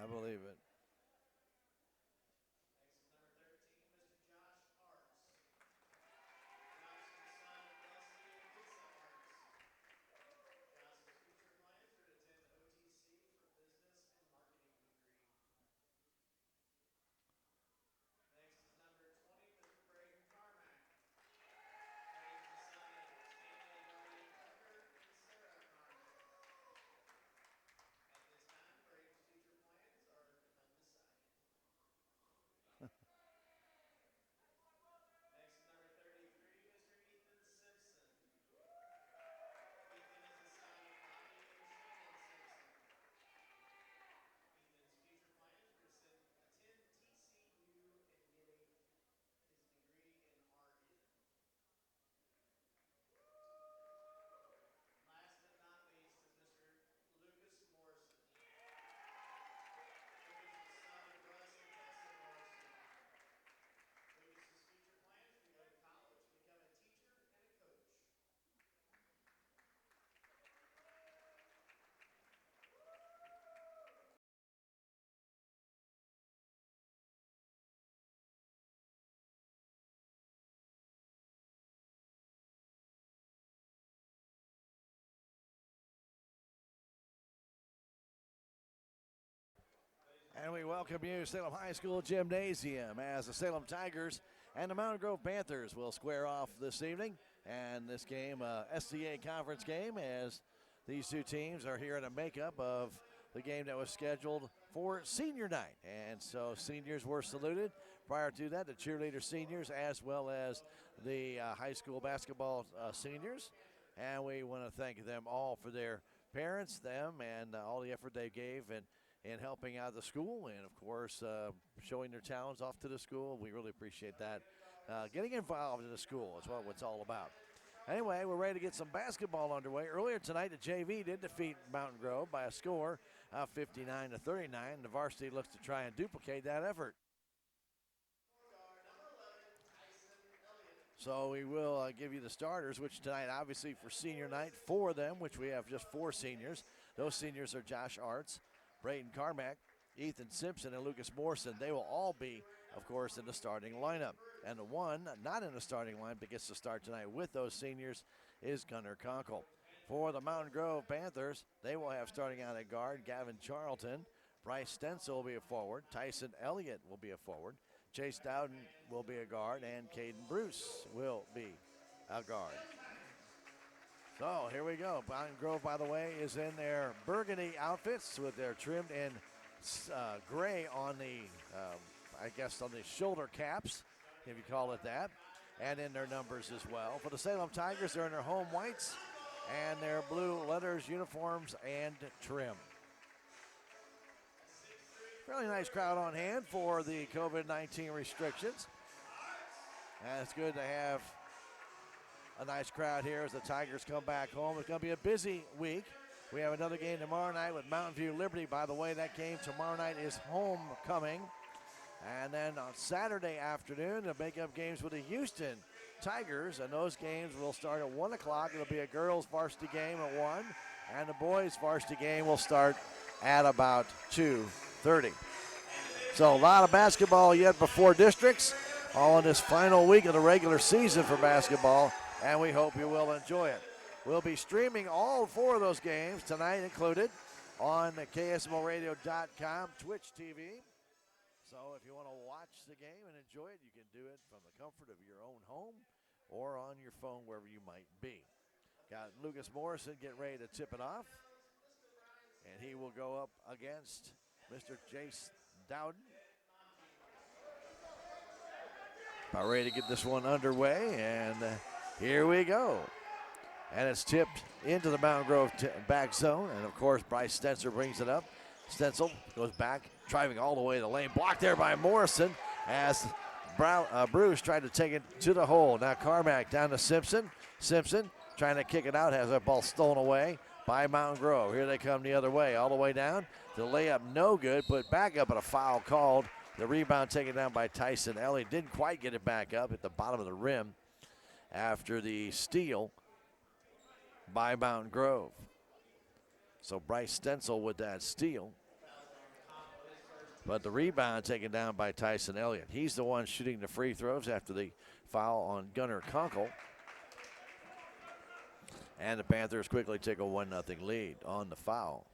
I believe it. And we welcome you, Salem High School Gymnasium, as the Salem Tigers and the Mountain Grove Panthers will square off this evening. And this game, SCA conference game, as these two teams are here in a makeup of the game that was scheduled for senior night. And so seniors were saluted. Prior to that, the cheerleader seniors as well as the high school basketball seniors. And we want to thank them all for their parents, them, and all the effort they gave and helping out the school, and of course showing their talents off to the school. We really appreciate that. Getting involved in the school is what it's all about. Anyway, we're ready to get some basketball underway. Earlier tonight, the JV did defeat Mountain Grove by a score of 59-39. The varsity looks to try and duplicate that effort. So we will give you the starters, which tonight, obviously, for senior night, 4 of them, which we have just 4 seniors. Those seniors are Josh Arts, Braden Carmack, Ethan Simpson, and Lucas Morrison. They will all be, of course, in the starting lineup. And the one not in the starting lineup that gets to start tonight with those seniors is Gunnar Conkle. For the Mountain Grove Panthers, they will have starting out at guard Gavin Charlton. Bryce Stencil will be a forward. Tyson Elliott will be a forward. Chase Dowden will be a guard, and Caden Bruce will be a guard. So here we go. Mountain Grove, by the way, is in their burgundy outfits with their trimmed in gray on the, I guess, on the shoulder caps, if you call it that, and in their numbers as well. For the Salem Tigers, they're in their home whites and their blue letters, uniforms, and trim. Fairly nice crowd on hand for the COVID-19 restrictions. And it's good to have a nice crowd here as the Tigers come back home. It's going to be a busy week. We have another game tomorrow night with Mountain View Liberty. By the way, that game tomorrow night is homecoming. And then on Saturday afternoon, the makeup games with the Houston Tigers, and those games will start at 1 o'clock. It'll be a girls' varsity game at 1, and the boys' varsity game will start at about 2:30. So a lot of basketball yet before districts, all in this final week of the regular season for basketball, and we hope you will enjoy it. We'll be streaming all 4 of those games, tonight included, on the KSMORadio.com Twitch TV. So if you want to watch the game and enjoy it, you can do it from the comfort of your own home or on your phone, wherever you might be. Got Lucas Morrison getting ready to tip it off, and he will go up against Mr. Jace Dowden. About ready to get this one underway, and here we go. And it's tipped into the Mountain Grove back zone, and of course Bryce Stencil brings it up. Stencil goes back, driving all the way to the lane. Blocked there by Morrison as Bruce tried to take it to the hole. Now Carmack down to Simpson. Simpson trying to kick it out, has that ball stolen away by Mountain Grove. Here they come the other way, all the way down. The layup no good, put back up, and a foul called. The rebound taken down by Tyson Elliott. Didn't quite get it back up at the bottom of the rim after the steal by Mountain Grove. So Bryce Stencil with that steal. But the rebound taken down by Tyson Elliott. He's the one shooting the free throws after the foul on Gunnar Conkle. And the Panthers quickly take a 1-0 lead on the foul.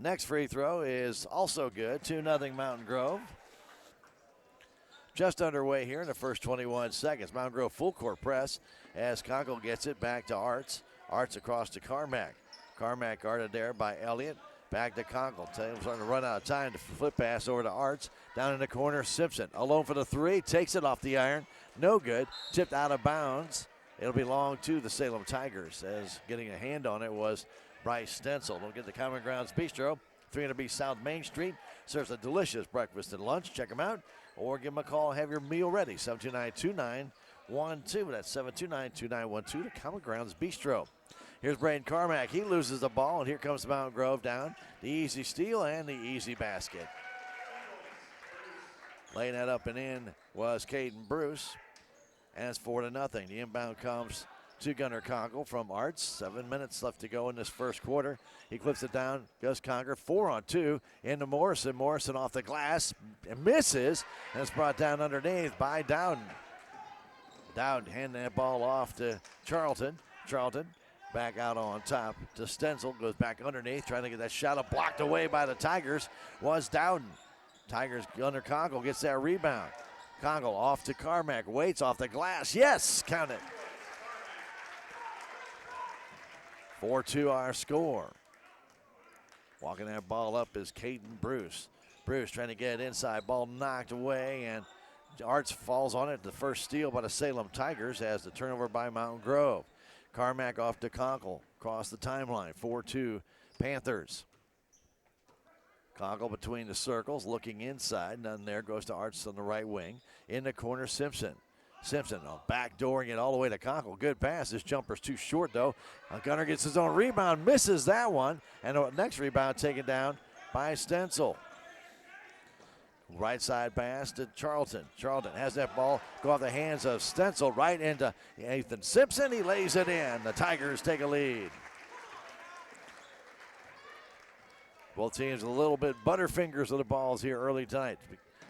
Next free throw is also good, 2-0 Mountain Grove. Just underway here in the first 21 seconds. Mountain Grove full court press as Conkle gets it back to Arts. Arts across to Carmack. Carmack guarded there by Elliott. Back to Conkle. Taylor's starting to run out of time to flip pass over to Arts. Down in the corner, Simpson alone for the three. Takes it off the iron. No good. Tipped out of bounds. It'll belong to the Salem Tigers, as getting a hand on it was Bryce Stencil. They'll get the Common Grounds Bistro, 300B South Main Street. Serves a delicious breakfast and lunch. Check them out or give them a call. Have your meal ready. 729-2912. That's 729-2912 to Common Grounds Bistro. Here's Braden Carmack. He loses the ball, and here comes Mountain Grove down. The easy steal and the easy basket. Laying that up and in was Caden Bruce. And it's 4-0. The inbound comes to Gunnar Conkle from Arts. 7 minutes left to go in this first quarter. He clips it down. Gus Conger 4-on-2 into Morrison. Morrison off the glass and misses. And it's brought down underneath by Dowden. Dowden handing that ball off to Charlton. Charlton back out on top to Stencil. Goes back underneath, trying to get that shot up. Blocked away by the Tigers was Dowden. Tigers, Gunnar Conkle gets that rebound. Conkle off to Carmack. Waits off the glass. Yes, count it. 4-2 our score. Walking that ball up is Caden Bruce. Bruce trying to get it inside. Ball knocked away, and Arts falls on it. The first steal by the Salem Tigers has the turnover by Mountain Grove. Carmack off to Conkle. Across the timeline. 4-2 Panthers. Conkle between the circles, looking inside. None there. Goes to Arts on the right wing. In the corner, Simpson. Simpson backdooring it all the way to Conkle. Good pass. This jumper's too short, though. Gunner gets his own rebound, misses that one. And the next rebound taken down by Stencil. Right side pass to Charlton. Charlton has that ball go off the hands of Stencil right into Ethan Simpson. He lays it in. The Tigers take a lead. Both teams a little bit butterfingers of the balls here early tonight.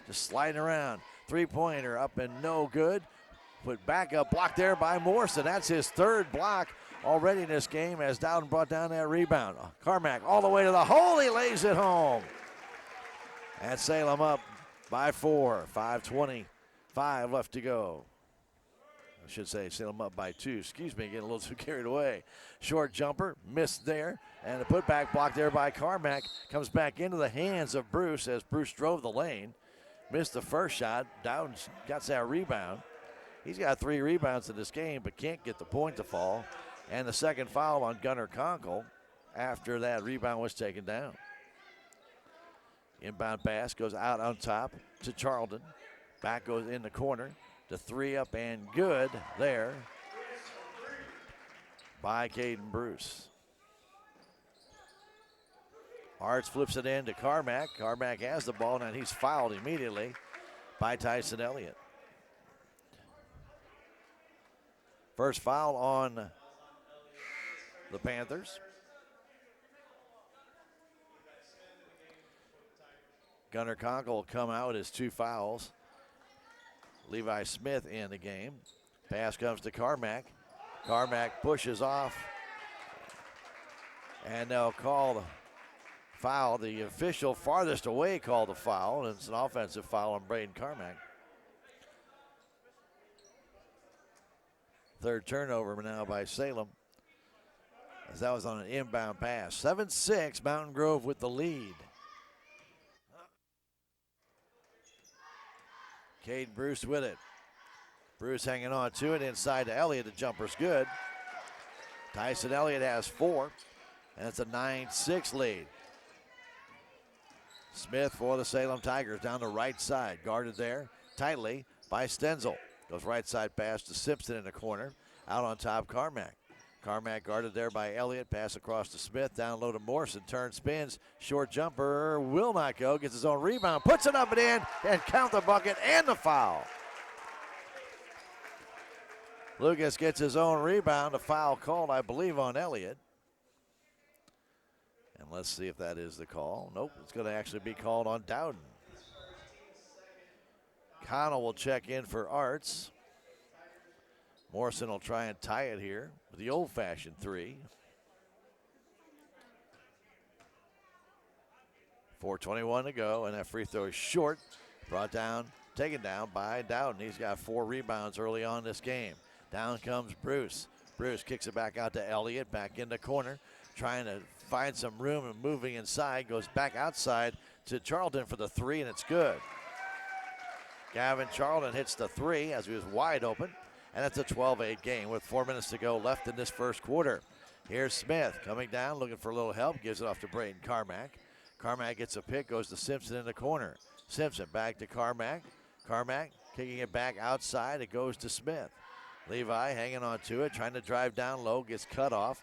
Just sliding around. Three-pointer up and no good. Put back up, blocked there by Morrison. That's his third block already in this game as Dowden brought down that rebound. Carmack all the way to the hole. He lays it home. And Salem up by 4. 5:25 left to go. I should say Salem up by 2. Excuse me, getting a little too carried away. Short jumper, missed there. And the putback block there by Carmack comes back into the hands of Bruce as Bruce drove the lane. Missed the first shot. Dowden got that rebound. He's got 3 rebounds in this game, but can't get the point to fall. And the second foul on Gunnar Conkle after that rebound was taken down. Inbound pass goes out on top to Charlton. Back goes in the corner. The 3 up and good there by Caden Bruce. Arts flips it in to Carmack. Carmack has the ball, and he's fouled immediately by Tyson Elliott. First foul on the Panthers. Gunnar Conkle will come out as 2 fouls. Levi Smith in the game. Pass comes to Carmack. Carmack pushes off. And they'll call the foul. The official farthest away called the foul, and it's an offensive foul on Braden Carmack. Third turnover now by Salem, as that was on an inbound pass. 7-6, Mountain Grove with the lead. Caden Bruce with it. Bruce hanging on to it inside to Elliott. The jumper's good. Tyson Elliott has 4, and it's a 9-6 lead. Smith for the Salem Tigers down the right side. Guarded there tightly by Stenzel. Goes right side pass to Simpson in the corner. Out on top, Carmack. Carmack guarded there by Elliott. Pass across to Smith. Down low to Morrison. Turn, spins. Short jumper will not go. Gets his own rebound. Puts it up and in. And count the bucket and the foul. Lucas gets his own rebound. A foul called, I believe, on Elliott. And let's see if that is the call. Nope, it's going to actually be called on Dowden. Connell will check in for Arts. Morrison will try and tie it here with the old-fashioned three. 4:21 to go, and that free throw is short. Brought down, taken down by Dowden. He's got 4 rebounds early on this game. Down comes Bruce. Bruce kicks it back out to Elliott, back in the corner, trying to find some room and moving inside. Goes back outside to Charlton for the three, and it's good. Gavin Charlton hits the three as he was wide open, and it's a 12-8 game with 4 minutes to go left in this first quarter. Here's Smith coming down, looking for a little help, gives it off to Braden Carmack. Carmack gets a pick, goes to Simpson in the corner. Simpson back to Carmack. Carmack kicking it back outside. It goes to Smith. Levi hanging on to it, trying to drive down low, gets cut off.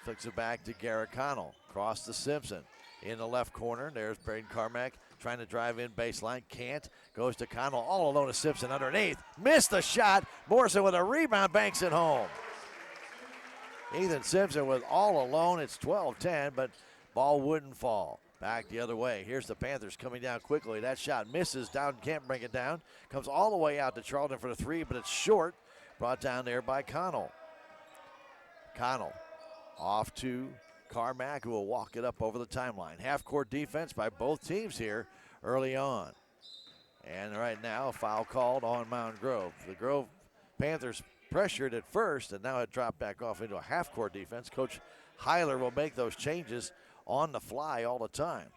Flicks it back to Garrett Connell. Cross to Simpson. In the left corner, there's Braden Carmack trying to drive in baseline. Can't. Goes to Connell. All alone to Simpson underneath. Missed the shot. Morrison with a rebound, banks it home. Ethan Simpson was all alone. It's 12-10, but ball wouldn't fall. Back the other way. Here's the Panthers coming down quickly. That shot misses. Dowden can't bring it down. Comes all the way out to Charlton for the three, but it's short. Brought down there by Connell. Connell off to Carmack, who will walk it up over the timeline. Half-court defense by both teams here early on. And right now, a foul called on Mountain Grove. The Grove Panthers pressured at first, and now it dropped back off into a half-court defense. Coach Heiler will make those changes on the fly all the time.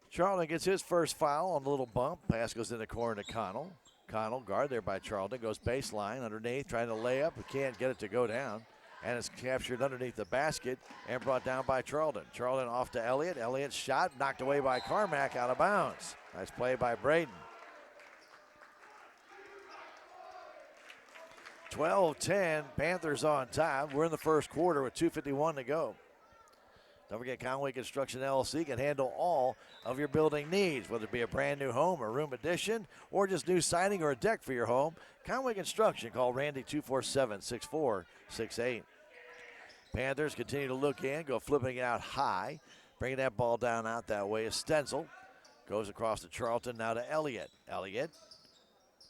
Charlton gets his first foul on the little bump. Pass goes in the corner to Connell. Connell, guard there by Charlton, goes baseline underneath, trying to lay up, but can't get it to go down. And it's captured underneath the basket and brought down by Charlton. Charlton off to Elliott. Elliott's shot knocked away by Carmack, out of bounds. Nice play by Braden. 12-10, Panthers on top. We're in the first quarter with 2:51 to go. Don't forget, Conway Construction LLC can handle all of your building needs, whether it be a brand new home or room addition or just new siding or a deck for your home. Conway Construction, call Randy 247-6468. Panthers continue to look in, go flipping it out high. Bringing that ball down out that way is Stenzel. Goes across to Charlton, now to Elliott. Elliott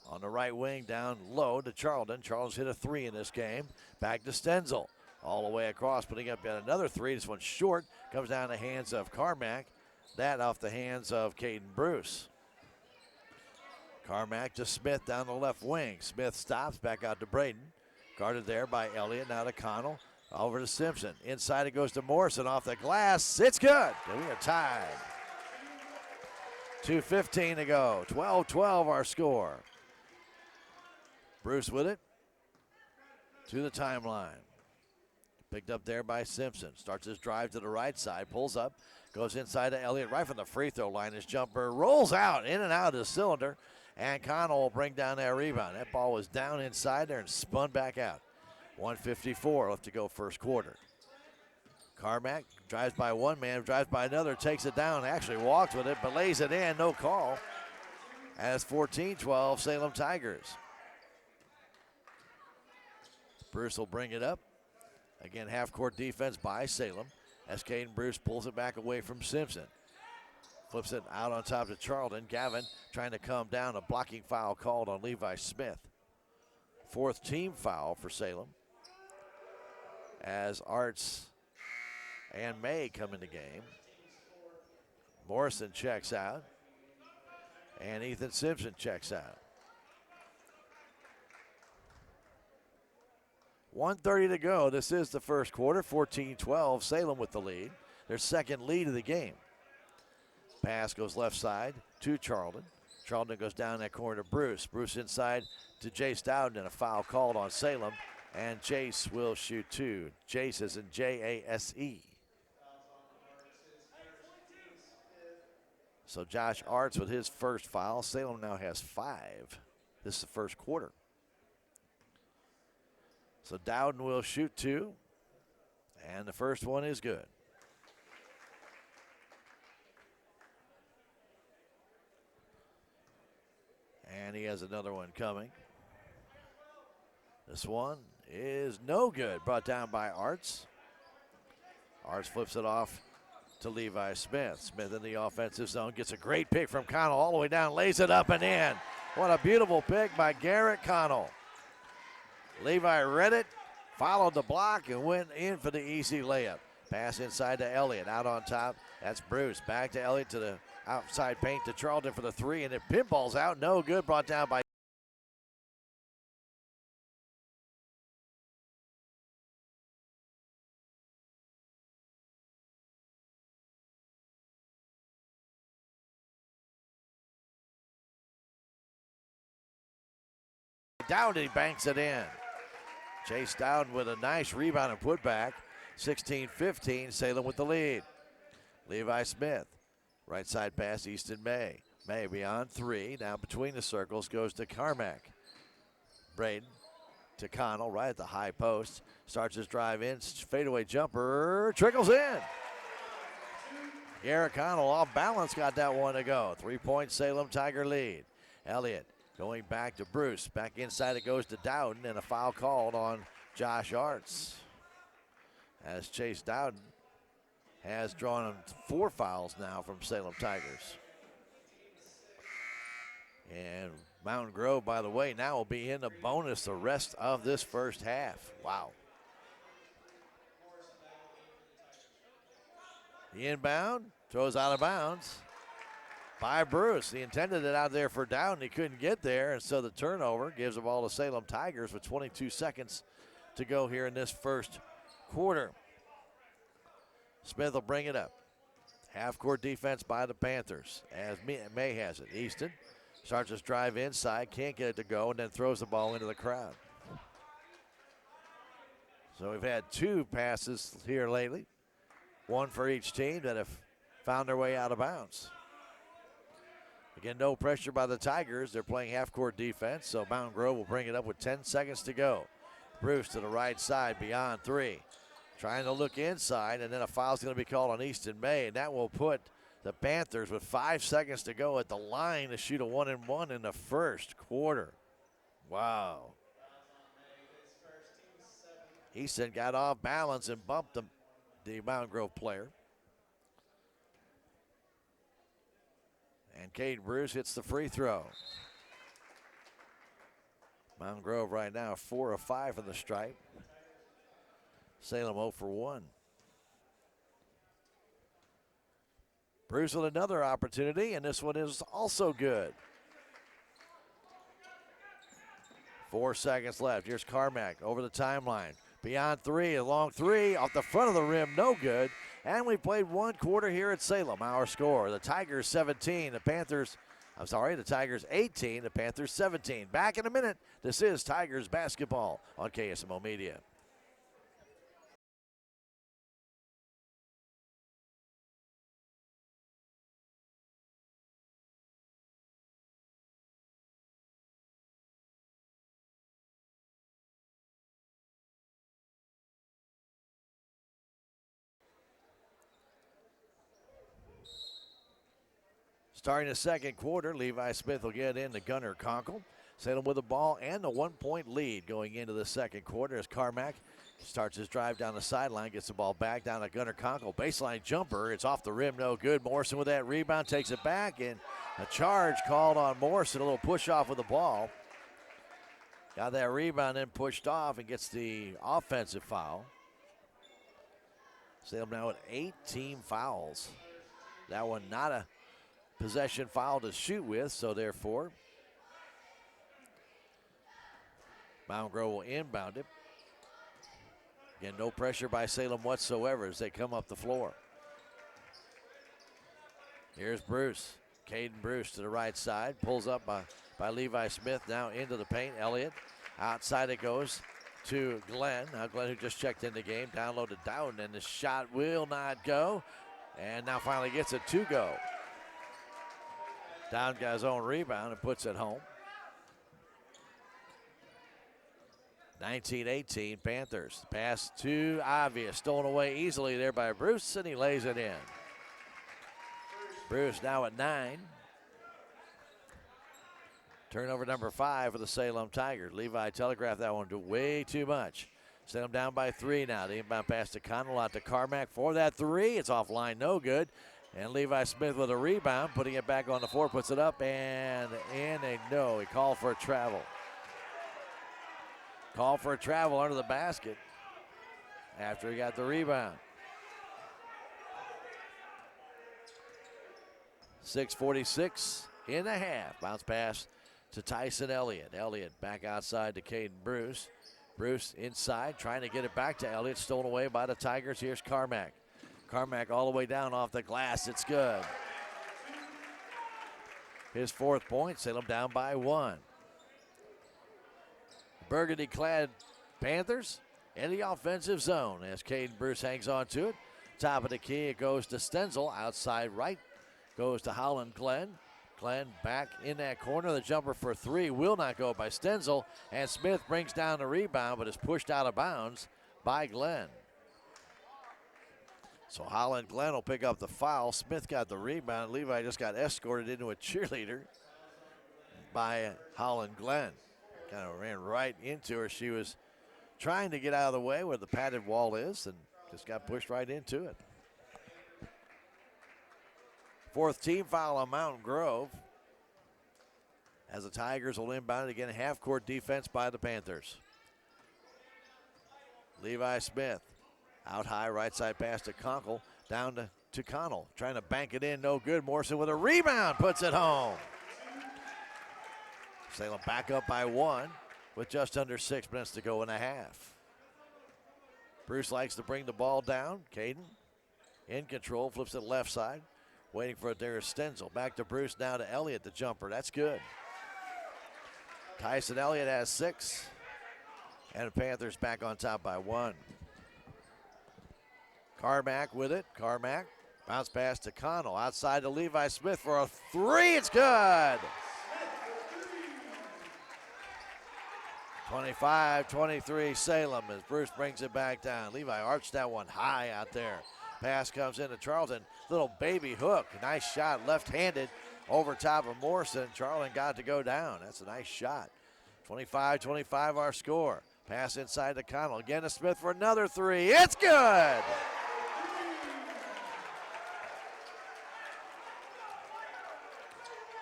on the right wing, down low to Charlton. Charlton's hit a three in this game. Back to Stenzel. All the way across, putting up yet another three. This one's short. Comes down the hands of Carmack. That off the hands of Caden Bruce. Carmack to Smith down the left wing. Smith stops, back out to Braden. Guarded there by Elliott, now to Connell. Over to Simpson. Inside it goes to Morrison off the glass. It's good. We are tied. 2:15 to go. 12-12 our score. Bruce with it. To the timeline. Picked up there by Simpson. Starts his drive to the right side. Pulls up. Goes inside to Elliott. Right from the free throw line. His jumper rolls out. In and out of the cylinder. And Connell will bring down that rebound. That ball was down inside there and spun back out. 1:54 left to go first quarter. Carmack drives by one man. Drives by another. Takes it down. Actually walks with it. But lays it in. No call. And it's 14-12 Salem Tigers. Bruce will bring it up. Again, half-court defense by Salem as Caden Bruce pulls it back away from Simpson. Flips it out on top to Charlton. Gavin trying to come down. A blocking foul called on Levi Smith. Fourth team foul for Salem as Arts and May come in the game. Morrison checks out. And Ethan Simpson checks out. 1:30 to go. This is the first quarter. 14-12. Salem with the lead. Their second lead of the game. Pass goes left side to Charlton. Charlton goes down that corner to Bruce. Bruce inside to Jace Dowden, and a foul called on Salem. And Jace will shoot two. Jace is in J-A-S-E. So Josh Arts with his first foul. Salem now has 5. This is the first quarter. So Dowden will shoot two, and the first one is good. And he has another one coming. This one is no good, brought down by Arts. Arts flips it off to Levi Smith. Smith in the offensive zone, gets a great pick from Connell all the way down, lays it up and in. What a beautiful pick by Garrett Connell. Levi read it, followed the block, and went in for the easy layup. Pass inside to Elliott, out on top. That's Bruce. Back to Elliott to the outside paint to Charlton for the three, and it pinballs out. No good, brought down by Dowd. He banks it in. Chase Dowd with a nice rebound and putback. 16-15, Salem with the lead. Levi Smith, right side pass, Easton May. May beyond three, now between the circles, goes to Carmack. Braden to Connell, right at the high post. Starts his drive in, fadeaway jumper, trickles in. Garrett Connell off balance, got that one to go. 3-point Salem Tiger lead. Elliott going back to Bruce. Back inside it goes to Dowden, and a foul called on Josh Arts. As Chase Dowden has drawn 4 fouls now from Salem Tigers. And Mountain Grove, by the way, now will be in the bonus the rest of this first half. Wow. The inbound, throws out of bounds by Bruce. He intended it out there for Dowden. He couldn't get there, and so the turnover gives the ball to Salem Tigers with 22 seconds to go here in this first quarter. Smith will bring it up. Half-court defense by the Panthers as May has it. Easton starts his drive inside, can't get it to go, and then throws the ball into the crowd. So we've had 2 passes here lately, 1 for each team that have found their way out of bounds. Again, no pressure by the Tigers. They're playing half-court defense, so Mountain Grove will bring it up with 10 seconds to go. Bruce to the right side, beyond 3. Trying to look inside, and then a foul's going to be called on Easton May, and that will put the Panthers with 5 seconds to go at the line to shoot a 1-and-1 in the first quarter. Wow. Easton got off balance and bumped the Mountain Grove player. And Cade Bruce hits the free throw. Mountain Grove right now 4 of 5 from the stripe. Salem 0 for 1. Bruce with another opportunity, and this one is also good. 4 seconds left. Here's Carmack over the timeline. Beyond 3, a long 3 off the front of the rim, no good. And we played 1 quarter here at Salem. Our score, the Tigers 17, the Tigers 18, the Panthers 17. Back in a minute. This is Tigers basketball on KSMO Media. Starting the second quarter, Levi Smith will get in to Gunnar Conkle. Salem with the ball and the 1-point lead going into the second quarter as Carmack starts his drive down the sideline, gets the ball back down to Gunnar Conkle. Baseline jumper, it's off the rim, no good. Morrison with that rebound, takes it back, and a charge called on Morrison. A little push off with the ball. Got that rebound, then pushed off and gets the offensive foul. Salem now at 8 team fouls. That one not a possession foul to shoot with, so therefore Mountain Grove will inbound it. Again, no pressure by Salem whatsoever as they come up the floor. Here's Bruce. Caden Bruce to the right side. Pulls up by Levi Smith, now into the paint. Elliott. Outside it goes to Glenn. Now Glenn, who just checked in the game, downloaded down, and the shot will not go. And now finally gets it to go. Down got his own rebound and puts it home. 19-18 Panthers. Pass too obvious. Stolen away easily there by Bruce, and he lays it in. Bruce now at 9. Turnover number 5 for the Salem Tigers. Levi telegraphed that one to way too much. Set them down by 3 now. The inbound pass to Connell out to Carmack for that 3. It's offline, no good. And Levi Smith with a rebound, putting it back on the floor, puts it up and in a no. He called for a travel. Called for a travel under the basket after he got the rebound. 6:46 in the half. Bounce pass to Tyson Elliott. Elliott back outside to Caden Bruce. Bruce inside, trying to get it back to Elliott. Stolen away by the Tigers. Here's Carmack. Carmack all the way down off the glass. It's good. His 4th point. Salem down by 1. Burgundy-clad Panthers in the offensive zone as Caden Bruce hangs on to it. Top of the key, it goes to Stenzel. Outside right goes to Holland Glenn. Glenn back in that corner. The jumper for 3 will not go by Stenzel. And Smith brings down the rebound, but is pushed out of bounds by Glenn. So Holland Glenn will pick up the foul. Smith got the rebound. Levi just got escorted into a cheerleader by Holland Glenn. Kind of ran right into her. She was trying to get out of the way where the padded wall is and just got pushed right into it. 4th team foul on Mountain Grove as the Tigers will inbound it again. Half-court defense by the Panthers. Levi Smith out high, right side pass to Conkle, down to Connell. Trying to bank it in, no good. Morrison with a rebound, puts it home. Salem back up by 1 with just under 6 minutes to go in the half. Bruce likes to bring the ball down. Caden in control, flips it left side. Waiting for it there is Stenzel. Back to Bruce, now to Elliott, the jumper. That's good. Tyson Elliott has 6. And the Panthers back on top by 1. Carmack with it. Carmack. Bounce pass to Connell. Outside to Levi Smith for a 3. It's good. 25-23 Salem as Bruce brings it back down. Levi arched that one high out there. Pass comes into Charlton. Little baby hook. Nice shot left-handed over top of Morrison. Charlton got to go down. That's a nice shot. 25-25 our score. Pass inside to Connell. Again to Smith for another 3. It's good.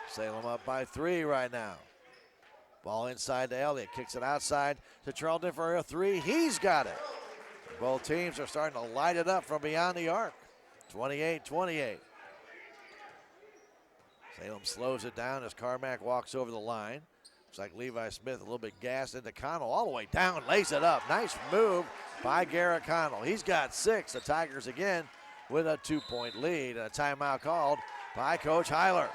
Salem up by 3 right now. Ball inside to Elliott. Kicks it outside to Charlton for a 3. He's got it. Both teams are starting to light it up from beyond the arc. 28-28. Salem slows it down as Carmack walks over the line. Looks like Levi Smith a little bit gassed into Connell. All the way down, lays it up. Nice move by Garrett Connell. He's got 6. The Tigers again with a 2-point lead. And a timeout called by Coach Heiler.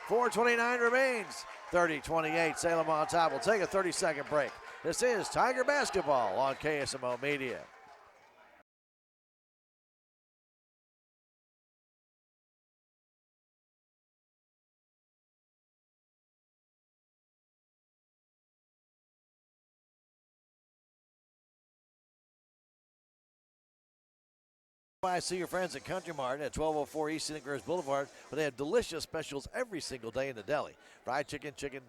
4:29 remains. 30-28, Salem on top. We'll take a 30-second break. This is Tiger Basketball on KSMO Media. I see your friends at Country Mart at 1204 East St. Clair's Boulevard, where they have delicious specials every single day in the deli. Fried chicken, chicken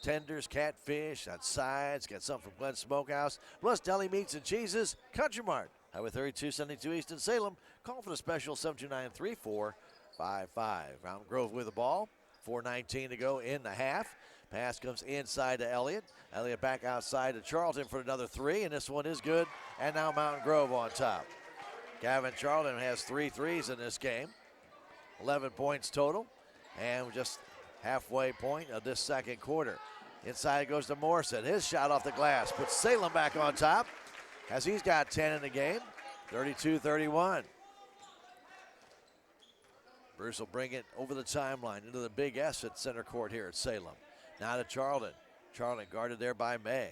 tenders, catfish, got sides, got something from Glenn Smokehouse, plus deli meats and cheeses. Country Mart, Highway 3272 East in Salem. Call for the special 729-3455. Mountain Grove with the ball. 4:19 to go in the half. Pass comes inside to Elliott. Elliott back outside to Charlton for another 3, and this one is good. And now Mountain Grove on top. Gavin Charlton has 3 threes in this game. 11 points total. And we're just halfway point of this second quarter. Inside goes to Morrison. His shot off the glass puts Salem back on top as he's got 10 in the game. 32-31. Bruce will bring it over the timeline into the Big S at center court here at Salem. Now to Charlton. Charlton guarded there by May.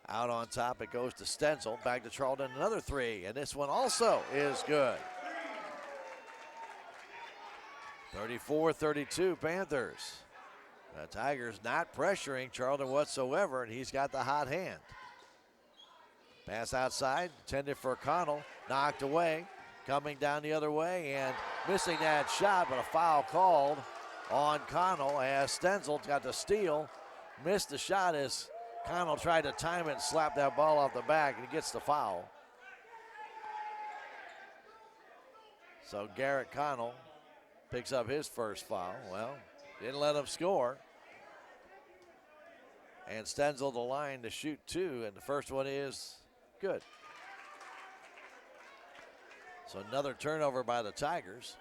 Out on top, it goes to Stenzel. Back to Charlton, another 3. And this one also is good. 34-32 Panthers. The Tigers not pressuring Charlton whatsoever, and he's got the hot hand. Pass outside, intended for Connell. Knocked away. Coming down the other way and missing that shot, but a foul called on Connell as Stenzel got the steal. Missed the shot as Connell tried to time it and slap that ball off the back, and he gets the foul. So Garrett Connell picks up his first foul. Well, didn't let him score. And Stenzel the line to shoot 2, and the first one is good. So another turnover by the Tigers.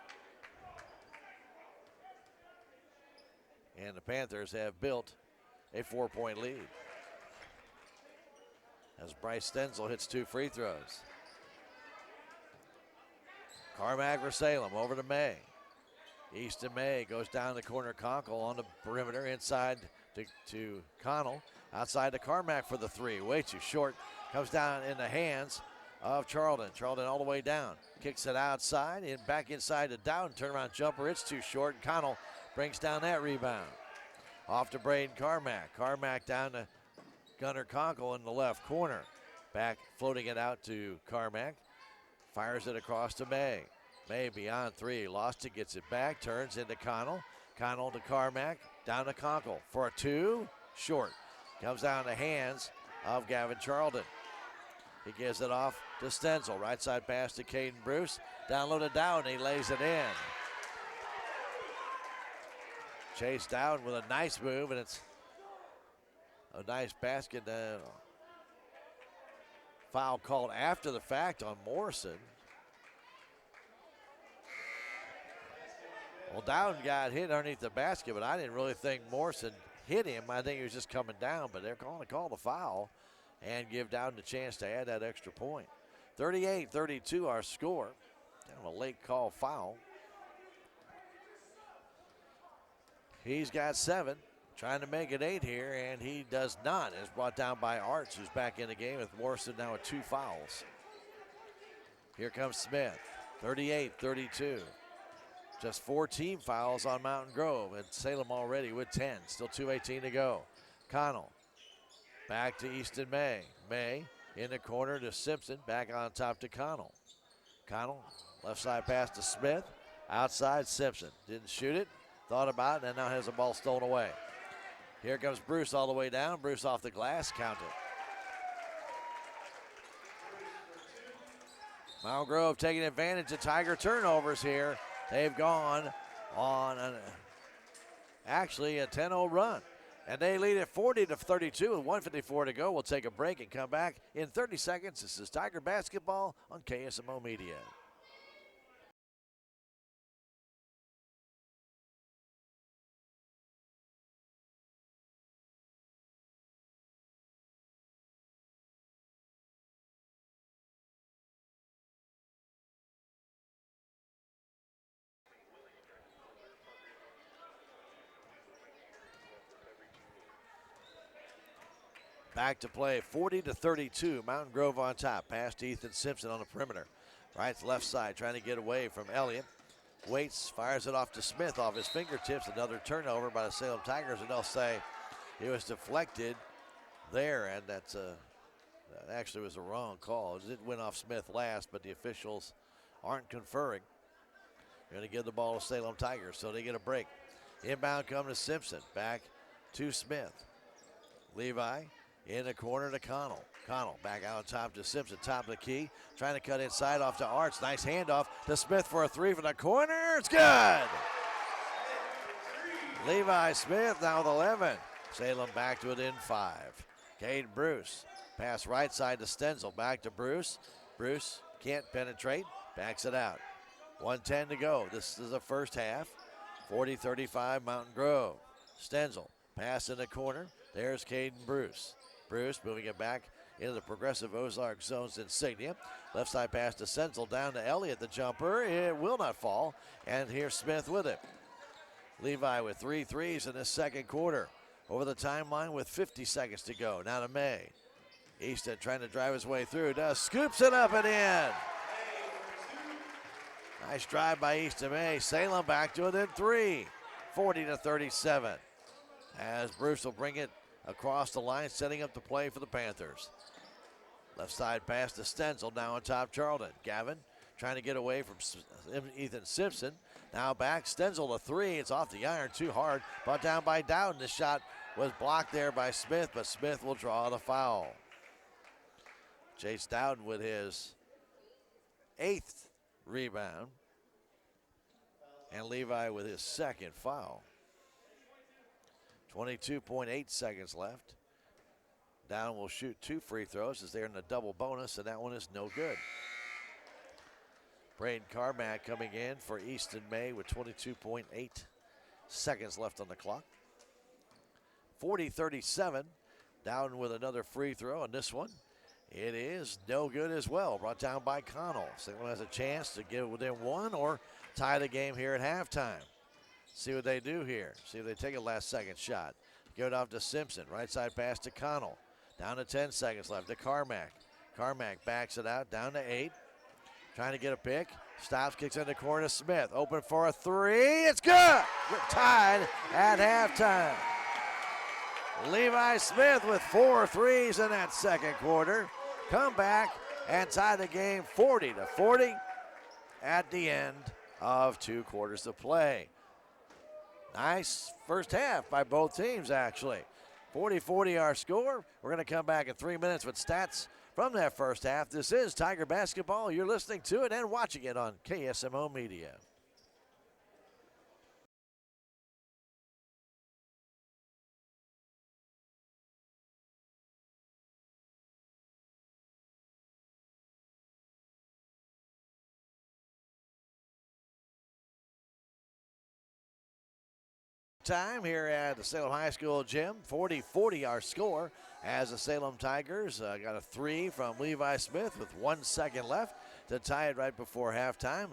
And the Panthers have built a 4-point lead. As Bryce Stenzel hits 2 free throws. Carmack for Salem over to May. Easton May goes down the corner. Conkle on the perimeter inside to Connell. Outside to Carmack for the 3. Way too short. Comes down in the hands of Charlton. Charlton all the way down. Kicks it outside and back inside to Dowden. Turnaround jumper. It's too short. And Connell brings down that rebound. Off to Braden Carmack. Carmack down to Gunnar Conkle in the left corner. Back floating it out to Carmack. Fires it across to May. May beyond 3. Lost it. Gets it back. Turns into Connell. Connell to Carmack. Down to Conkle for a 2. Short. Comes down the hands of Gavin Charlton. He gives it off to Stenzel. Right side pass to Caden Bruce. Down low to Dowden. He lays it in. Chase Dowden with a nice move, and it's a nice basket. Foul called after the fact on Morrison. Well, Dowden got hit underneath the basket, but I didn't really think Morrison hit him. I think he was just coming down, but they're going to call the foul and give Dowden a chance to add that extra point. 38-32 our score. Kind of a late call foul. He's got 7, trying to make it 8 here, and he does not. It's brought down by Arts, who's back in the game with Morrison now with 2 fouls. Here comes Smith, 38-32. Just 4 team fouls on Mountain Grove, and Salem already with 10. Still 2:18 to go. Connell back to Easton May. May in the corner to Simpson, back on top to Connell. Connell, left side pass to Smith. Outside Simpson, didn't shoot it, thought about it, and now has the ball stolen away. Here comes Bruce all the way down. Bruce off the glass, count it. Mountain Grove taking advantage of Tiger turnovers here. They've gone on actually a 10-0 run. And they lead at 40-32 with 1:54 to go. We'll take a break and come back in 30 seconds. This is Tiger Basketball on KSMO Media. Back to play, 40-32. Mountain Grove on top. Pass to Ethan Simpson on the perimeter. Right to left side, trying to get away from Elliott. Waits, fires it off to Smith off his fingertips. Another turnover by the Salem Tigers, and they'll say it was deflected there, and that actually was a wrong call. It went off Smith last, but the officials aren't conferring. They're going to give the ball to Salem Tigers, so they get a break. Inbound come to Simpson. Back to Smith. Levi in the corner to Connell. Connell back out on top to Simpson, top of the key. Trying to cut inside off to Arts. Nice handoff to Smith for a 3 from the corner. It's good. Levi Smith now with 11. Salem back to within 5. Cade Bruce. Pass right side to Stenzel. Back to Bruce. Bruce can't penetrate. Backs it out. 1:10 to go. This is the first half. 40-35 Mountain Grove. Stenzel. Pass in the corner. There's Caden Bruce. Bruce moving it back into the Progressive Ozark Zone's insignia. Left side pass to Stenzel, down to Elliott, the jumper. It will not fall. And here's Smith with it. Levi with 3 threes in this second quarter. Over the timeline with 50 seconds to go. Now to May. Easton trying to drive his way through. Does scoops it up and in. Nice drive by Easton May. Salem back to within 3. 40-37. As Bruce will bring it across the line, setting up the play for the Panthers. Left side pass to Stenzel, now on top Charlton. Gavin trying to get away from Ethan Simpson. Now back, Stenzel to 3. It's off the iron, too hard. Brought down by Dowden. The shot was blocked there by Smith, but Smith will draw the foul. Chase Dowden with his 8th rebound. And Levi with his 2nd foul. 22.8 seconds left. Dowden will shoot 2 free throws as they're in the double bonus, and that one is no good. Braden Carmack coming in for Easton May with 22.8 seconds left on the clock. 40-37. Dowden with another free throw, and this one, it is no good as well. Brought down by Connell. Salem has a chance to get within 1 or tie the game here at halftime. See what they do here. See if they take a last-second shot. Give it off to Simpson. Right side pass to Connell. Down to 10 seconds left to Carmack. Carmack backs it out, down to 8. Trying to get a pick. Stops, kicks in the corner to Smith. Open for a 3. It's good! We're tied at halftime. Levi Smith with 4 threes in that second quarter. Come back and tie the game 40-40 at the end of 2 quarters of play. Nice first half by both teams, actually. 40-40 our score. We're going to come back in 3 minutes with stats from that first half. This is Tiger Basketball. You're listening to it and watching it on KSMO Media. Time here at the Salem High School gym. 40-40 our score as the Salem Tigers got a 3 from Levi Smith with 1 second left to tie it right before halftime.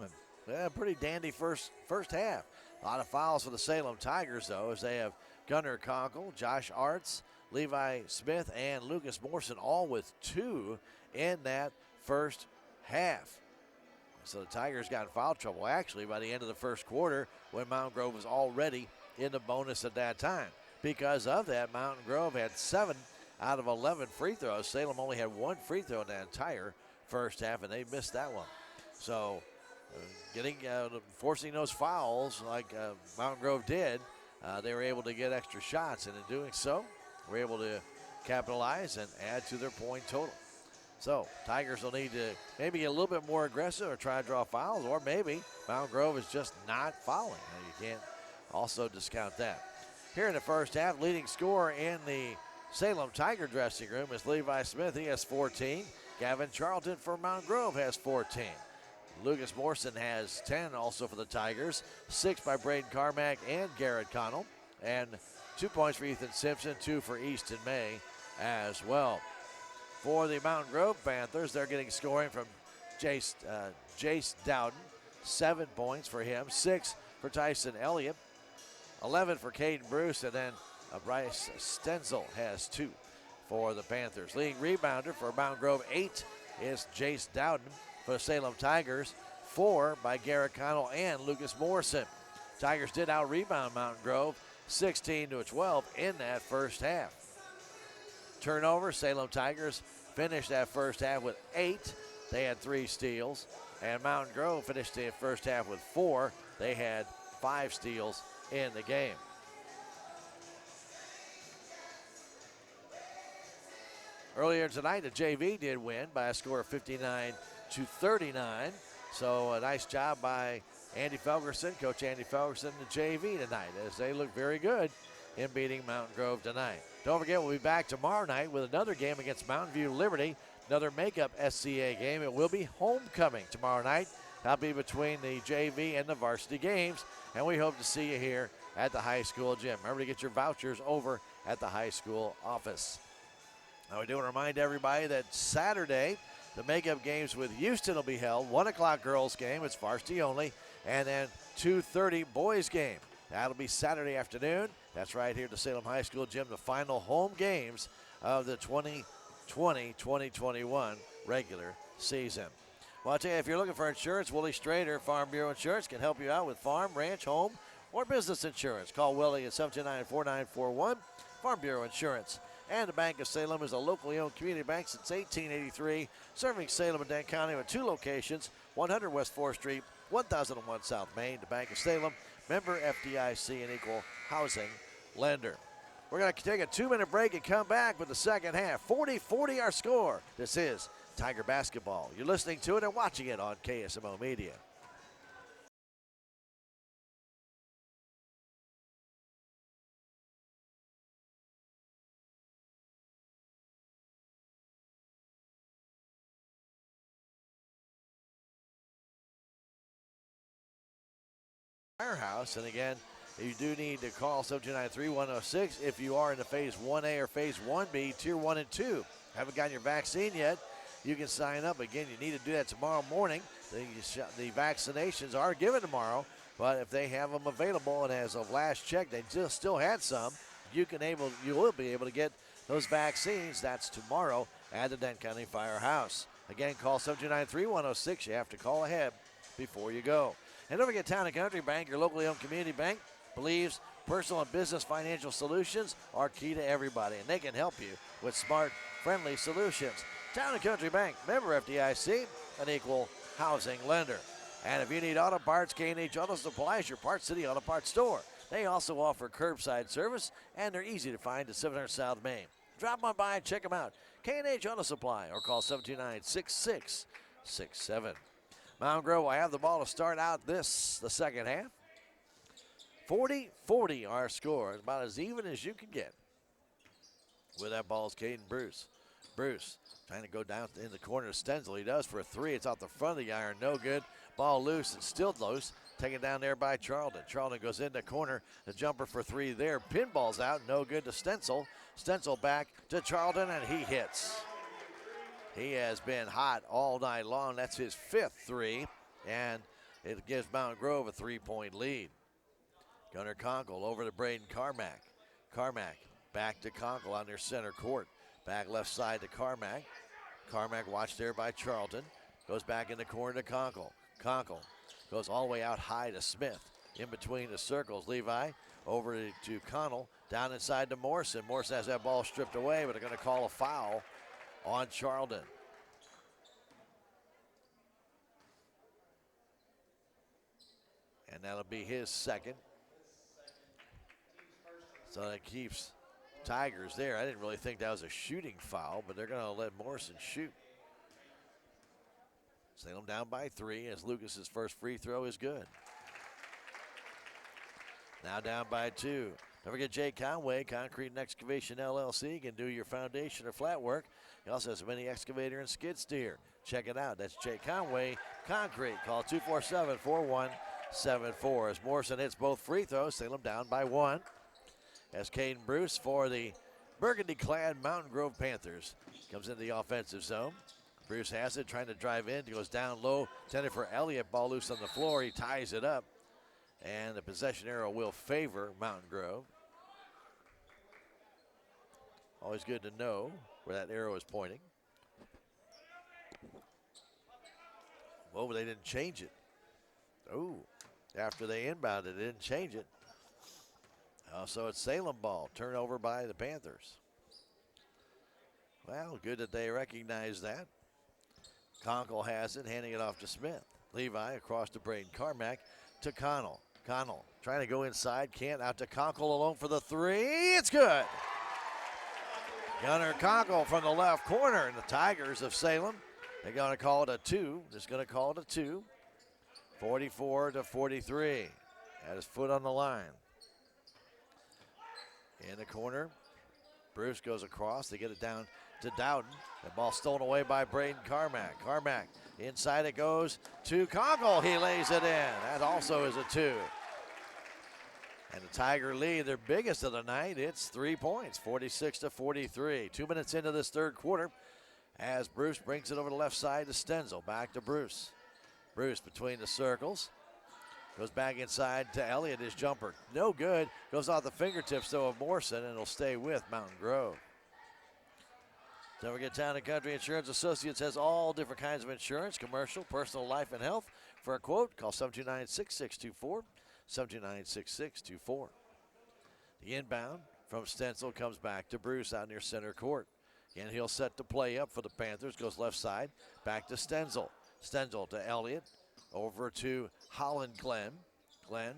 And pretty dandy first half. A lot of fouls for the Salem Tigers, though, as they have Gunnar Conkle, Josh Arts, Levi Smith, and Lucas Morrison all with 2 in that first half. So the Tigers got in foul trouble, actually, by the end of the first quarter when Mountain Grove was already in the bonus at that time. Because of that, Mountain Grove had 7 out of 11 free throws. Salem only had 1 free throw in the entire first half, and they missed that one. So forcing those fouls like Mountain Grove did, they were able to get extra shots, and in doing so, were able to capitalize and add to their point total. So Tigers will need to maybe get a little bit more aggressive or try to draw fouls, or maybe Mountain Grove is just not fouling. You can't also discount that. Here in the first half, leading scorer in the Salem Tiger dressing room is Levi Smith. He has 14. Gavin Charlton for Mountain Grove has 14. Lucas Morrison has 10 also for the Tigers. 6 by Braden Carmack and Garrett Connell. And 2 points for Ethan Simpson, 2 for Easton May as well. For the Mountain Grove Panthers, they're getting scoring from Jace Dowden. 7 points for him. 6 for Tyson Elliott. 11 for Caden Bruce, and then Bryce Stenzel has 2 for the Panthers. Leading rebounder for Mountain Grove, 8 is Jace Dowden. For the Salem Tigers, 4 by Garrett Connell and Lucas Morrison. Tigers did out-rebound Mountain Grove 16-12 in that first half. Turnover, Salem Tigers finished that first half with 8. They had 3 steals. And Mountain Grove finished the first half with 4. They had 5 steals in the game. Earlier tonight, the JV did win by a score of 59-39. So a nice job by Andy Felgerson, Coach Andy Felgerson, the JV tonight, as they look very good in beating Mountain Grove tonight. Don't forget, we'll be back tomorrow night with another game against Mountain View Liberty, another makeup SCA game. It will be homecoming tomorrow night. That'll be between the JV and the varsity games, and we hope to see you here at the high school gym. Remember to get your vouchers over at the high school office. Now, we do want to remind everybody that Saturday, the makeup games with Houston will be held. 1 o'clock girls game, it's varsity only, and then 2:30 boys game. That'll be Saturday afternoon. That's right here at the Salem High School gym, the final home games of the 2020-2021 regular season. Well, I'll tell you, if you're looking for insurance, Willie Strader, Farm Bureau Insurance, can help you out with farm, ranch, home, or business insurance. Call Willie at 729-4941, Farm Bureau Insurance. And the Bank of Salem is a locally owned community bank since 1883, serving Salem and Dane County with 2 locations, 100 West 4th Street, 1001 South Main. The Bank of Salem, member FDIC, and equal housing lender. We're going to take a 2-minute break and come back with the second half. 40-40 our score. This is Tiger basketball. You're listening to it and watching it on KSMO Media. Firehouse, and again, you do need to call 729-3106 if you are in the Phase 1A or Phase 1B, Tier 1 and 2. Haven't gotten your vaccine yet, you can sign up. Again, you need to do that tomorrow morning. The vaccinations are given tomorrow, but if they have them available, and as of last check, they still had some, you will be able to get those vaccines. That's tomorrow at the Dent County Firehouse. Again, call 729-3106. You have to call ahead before you go. And don't forget, Town & Country Bank, your locally owned community bank, believes personal and business financial solutions are key to everybody, and they can help you with smart, friendly solutions. Town & Country Bank, member FDIC, an equal housing lender. And if you need auto parts, K&H Auto Supply is your Parts City Auto Parts store. They also offer curbside service, and they're easy to find at 700 South Main. Drop on by and check them out. K&H Auto Supply, or call 729-6667. Mountain Grove will have the ball to start out the second half. 40-40 our score. It's about as even as you can get. With that ball is Caden Bruce. Bruce trying to go down in the corner to Stenzel. He does for a three. It's off the front of the iron. No good. Ball loose and still loose. Taken down there by Charlton. Charlton goes in the corner. The jumper for three there. Pinball's out. No good to Stenzel. Stenzel back to Charlton, and he hits. He has been hot all night long. That's his fifth three, and it gives Mountain Grove a 3-point lead. Gunnar Conkle over to Braden Carmack. Carmack back to Conkle on their center court. Back left side to Carmack. Carmack watched there by Charlton. Goes back in the corner to Conkle. Conkle goes all the way out high to Smith. In between the circles, Levi over to Connell. Down inside to Morrison. Morrison has that ball stripped away, but they're going to call a foul on Charlton. And that'll be his second. So that keeps Tigers there. I didn't really think that was a shooting foul, but they're going to let Morrison shoot. Salem down by 3 as Lucas's first free throw is good. Now down by 2. Don't forget Jay Conway, Concrete and Excavation LLC, can do your foundation or flat work. He also has a mini excavator and skid steer. Check it out. That's Jay Conway, Concrete. Call 247-4174. As Morrison hits both free throws, Salem down by 1. As Caden Bruce for the burgundy-clad Mountain Grove Panthers comes into the offensive zone. Bruce has it, trying to drive in. He goes down low, intended for Elliott. Ball loose on the floor. He ties it up. And the possession arrow will favor Mountain Grove. Always good to know where that arrow is pointing. Well, they didn't change it. Oh, after they inbounded, they didn't change it. So it's Salem ball, turnover by the Panthers. Well, good that they recognize that. Conkle has it, handing it off to Smith. Levi across to Braden Carmack to Connell. Connell trying to go inside, can't. Out to Conkle alone for the three. It's good. Gunnar Conkle from the left corner, and the Tigers of Salem, they're going to call it a 2. Just going to call it a 2. 44-43. Had his foot on the line. In the corner, Bruce goes across. They get it down to Dowden. The ball stolen away by Braden Carmack. Carmack, inside it goes to Conkle. He lays it in. That also is a 2. And the Tiger lead, their biggest of the night. It's 3 points, 46-43. 2 minutes into this third quarter as Bruce brings it over the left side to Stenzel. Back to Bruce. Bruce between the circles. Goes back inside to Elliott. His jumper, no good. Goes off the fingertips, though, of Morrison, and it'll stay with Mountain Grove. Don't forget, Town & Country Insurance Associates has all different kinds of insurance, commercial, personal, life, and health. For a quote, call 729-6624, 729-6624. The inbound from Stenzel comes back to Bruce out near center court. Again, he'll set the play up for the Panthers. Goes left side, back to Stenzel. Stenzel to Elliott. Over to Holland Glenn. Glenn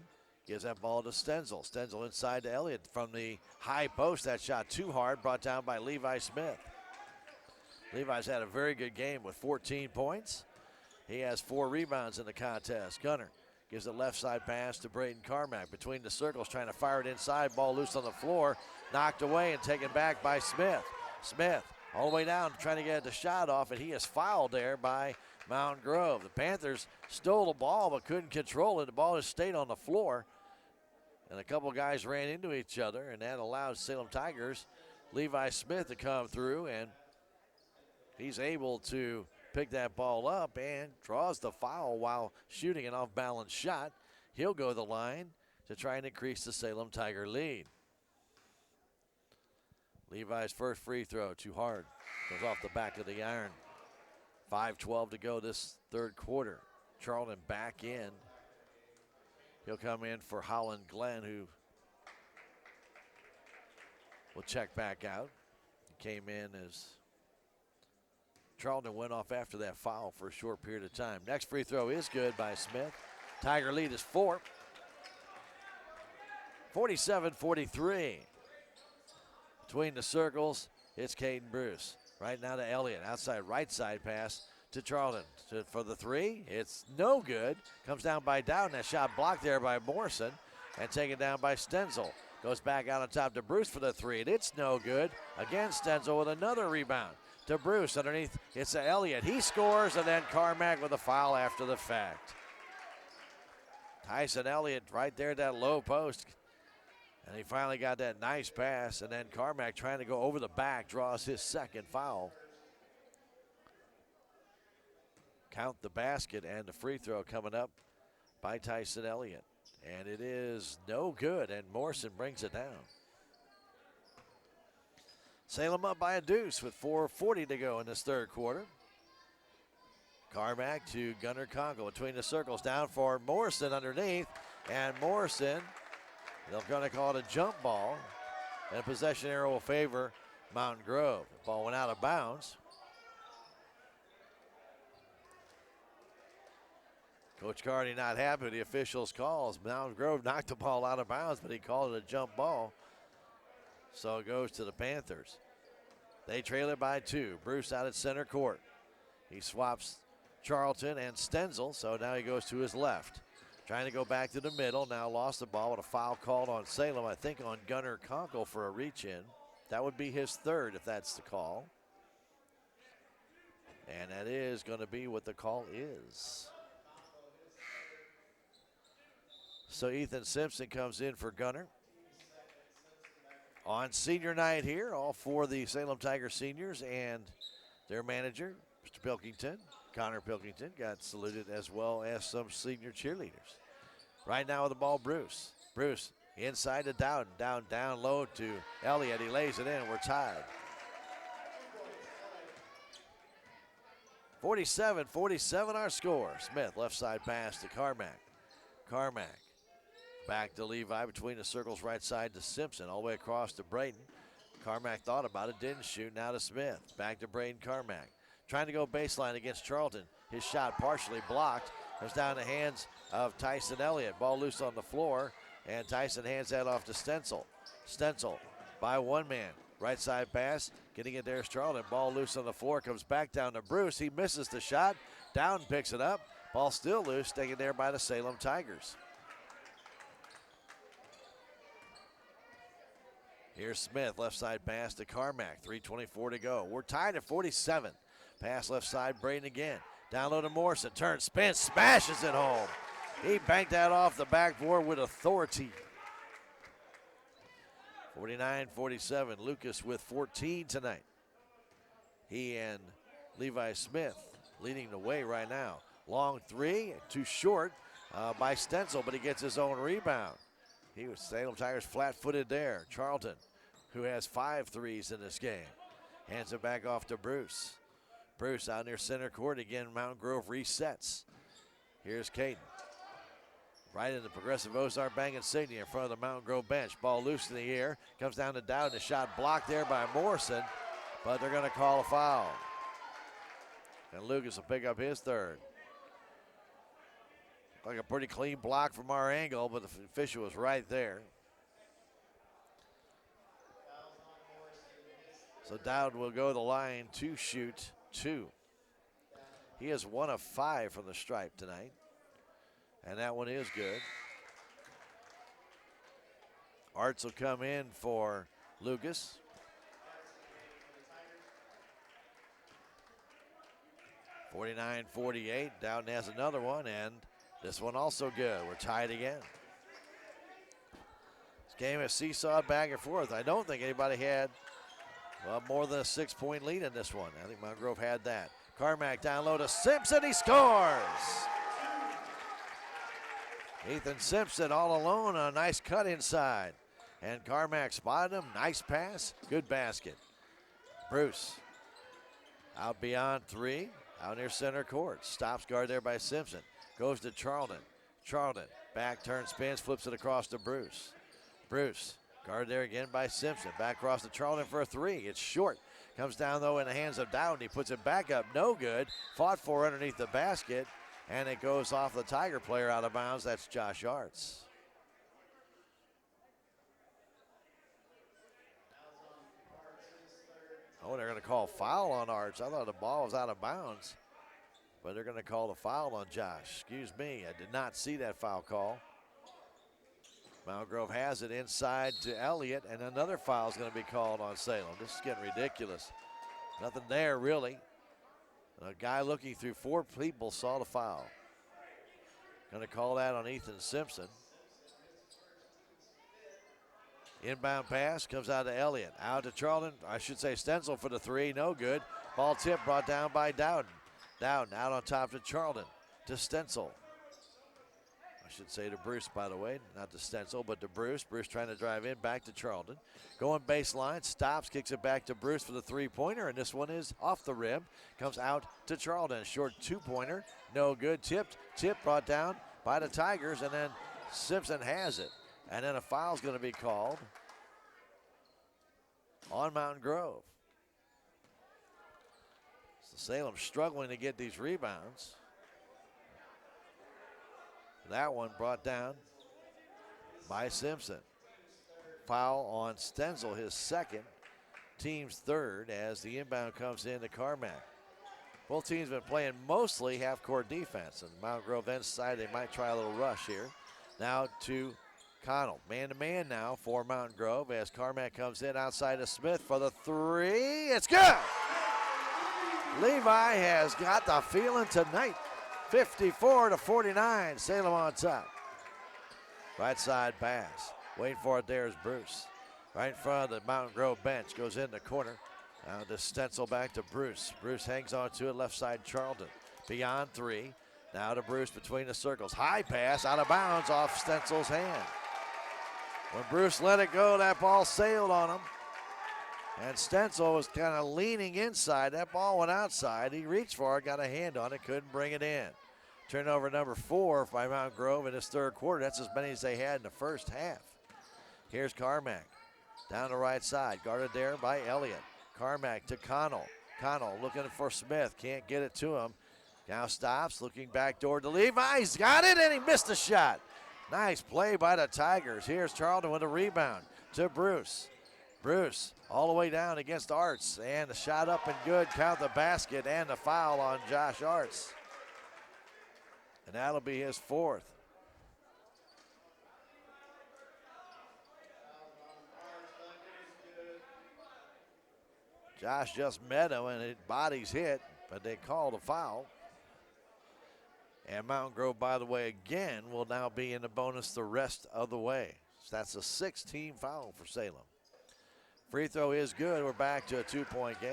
Gives that ball to Stenzel. Stenzel inside to Elliott from the high post. That shot too hard, brought down by Levi Smith. Levi's had a very good game with 14 points. He has 4 rebounds in the contest. Gunner gives a left side pass to Braden Carmack. Between the circles, trying to fire it inside. Ball loose on the floor. Knocked away and taken back by Smith. Smith all the way down trying to get the shot off, and he is fouled there by Mountain Grove. The Panthers stole the ball but couldn't control it. The ball just stayed on the floor. And a couple guys ran into each other, and that allowed Salem Tigers, Levi Smith, to come through, and he's able to pick that ball up and draws the foul while shooting an off-balance shot. He'll go to the line to try and increase the Salem Tiger lead. Levi's first free throw, too hard. Goes off the back of the iron. 5:12 to go this third quarter. Charlton back in. He'll come in for Holland Glenn, who will check back out. He came in as Charlton went off after that foul for a short period of time. Next free throw is good by Smith. Tiger lead is 4. 47-43. Between the circles, it's Caden Bruce. Right now to Elliott. Outside right side pass to Charlton. For the 3, it's no good. Comes down by Dowden. That shot blocked there by Morrison and taken down by Stenzel. Goes back out on top to Bruce for the 3, and it's no good. Again, Stenzel with another rebound to Bruce. Underneath, it's to Elliott. He scores, and then Carmack with a foul after the fact. Tyson Elliott right there at that low post. And he finally got that nice pass, and then Carmack trying to go over the back draws his second foul. Count the basket and the free throw coming up by Tyson Elliott. And it is no good, and Morrison brings it down. Salem up by a deuce with 4:40 to go in this third quarter. Carmack to Gunnar Conkle between the circles, down for Morrison underneath, and Morrison, they're going to call it a jump ball, and a possession arrow will favor Mountain Grove. The ball went out of bounds. Coach Carney not happy with the officials' calls. Mountain Grove knocked the ball out of bounds, but he called it a jump ball. So it goes to the Panthers. They trail it by 2. Bruce out at center court. He swaps Charlton and Stenzel, so now he goes to his left. Trying to go back to the middle. Now lost the ball with a foul called on Salem, I think on Gunnar Conkle for a reach-in. That would be his 3rd if that's the call. And that is going to be what the call is. So Ethan Simpson comes in for Gunnar. On senior night here, all 4 of the Salem Tiger seniors and their manager, Mr. Pilkington, Connor Pilkington, got saluted, as well as some senior cheerleaders. Right now with the ball, Bruce. Bruce inside to Dowden. Down low to Elliott. He lays it in. We're tied. 47-47 our score. Smith left side pass to Carmack. Carmack back to Levi between the circles, right side to Simpson, all the way across to Braden. Carmack thought about it, didn't shoot. Now to Smith. Back to Braden Carmack. Trying to go baseline against Charlton. His shot partially blocked. Goes down the hands of Tyson Elliott. Ball loose on the floor, and Tyson hands that off to Stenzel. Stenzel by 1 man. Right side pass. Getting it there is Charlton. Ball loose on the floor. Comes back down to Bruce. He misses the shot. Down picks it up. Ball still loose. Taken there by the Salem Tigers. Here's Smith, left side pass to Carmack, 3:24 to go. We're tied at 47. Pass left side, Braden again. Down low to Morrison, turns, spins, smashes it home. He banked that off the backboard with authority. 49-47, Lucas with 14 tonight. He and Levi Smith leading the way right now. Long 3, too short by Stenzel, but he gets his own rebound. He was Salem Tigers flat-footed there. Charlton, who has 5 threes in this game, hands it back off to Bruce. Bruce out near center court again. Mountain Grove resets. Here's Caden. Right in the Progressive Ozark Bank insignia in front of the Mountain Grove bench. Ball loose in the air. Comes down to Dowden. The shot blocked there by Morrison, but they're going to call a foul. And Lucas will pick up his 3rd. Like a pretty clean block from our angle, but the official was right there. So Dowd will go to the line to shoot 2. He is 1 of 5 from the stripe tonight, and that one is good. Arts will come in for Lucas. (49-48). Dowden has another one, and this one also good. We're tied again. This game is seesawed back and forth. I don't think anybody had more than a 6-point lead in this one. I think Mount Grove had that. Carmack down low to Simpson. He scores. Ethan Simpson all alone. A nice cut inside. And Carmack spotted him. Nice pass. Good basket. Bruce out beyond 3. Out near center court. Stops guard there by Simpson. Goes to Charlton. Charlton back turn, spins, flips it across to Bruce. Bruce guard there again by Simpson. Back across to Charlton for a 3. It's short. Comes down though in the hands of Dowden. He puts it back up. No good. Fought for underneath the basket. And it goes off the Tiger player out of bounds. That's Josh Arts. Oh, they're going to call foul on Arts. I thought the ball was out of bounds. But they're going to call the foul on Josh. Excuse me, I did not see that foul call. Mount Grove has it inside to Elliott, and another foul is going to be called on Salem. This is getting ridiculous. Nothing there, really. A guy looking through 4 people saw the foul. Going to call that on Ethan Simpson. Inbound pass comes out to Elliott. Out to Charlton. I should say Stenzel for the 3. No good. Ball tip brought down by Dowden. Dowden out on top to Charlton. To Stenzel. I should say to Bruce, by the way. Not to Stenzel, but to Bruce. Bruce trying to drive in. Back to Charlton. Going baseline. Stops. Kicks it back to Bruce for the 3-pointer. And this one is off the rim. Comes out to Charlton. Short 2-pointer. No good. Tipped. Tip brought down by the Tigers. And then Simpson has it. And then a foul's going to be called on Mountain Grove. So Salem struggling to get these rebounds. That one brought down by Simpson. Foul on Stenzel, his second, team's third, as the inbound comes in to Carmack. Both teams have been playing mostly half-court defense, and Mountain Grove then decided they might try a little rush here. Now to Connell, man-to-man now for Mountain Grove as Carmack comes in outside of Smith for the 3. It's good! Levi has got the feeling tonight. 54-49, Salem on top. Right side pass. Waiting for it there is Bruce. Right in front of the Mountain Grove bench. Goes in the corner. Now to Stenzel back to Bruce. Bruce hangs on to it, left side Charlton. Beyond 3. Now to Bruce between the circles. High pass out of bounds off Stenzel's hand. When Bruce let it go, that ball sailed on him. And Stenzel was kind of leaning inside. That ball went outside. He reached for it, got a hand on it, couldn't bring it in. Turnover number 4 by Mountain Grove in this third quarter. That's as many as they had in the first half. Here's Carmack. Down the right side, guarded there by Elliott. Carmack to Connell. Connell looking for Smith, can't get it to him. Now stops, looking back door to Levi. He's got it, and he missed the shot. Nice play by the Tigers. Here's Charlton with a rebound to Bruce. Bruce all the way down against Arts, and the shot up and good. Count the basket and the foul on Josh Arts. And that'll be his 4th. Josh just met him, and his body's hit, but they called a foul. And Mountain Grove, by the way, again, will now be in the bonus the rest of the way. So that's a 6-team foul for Salem. Free throw is good. We're back to a 2-point game.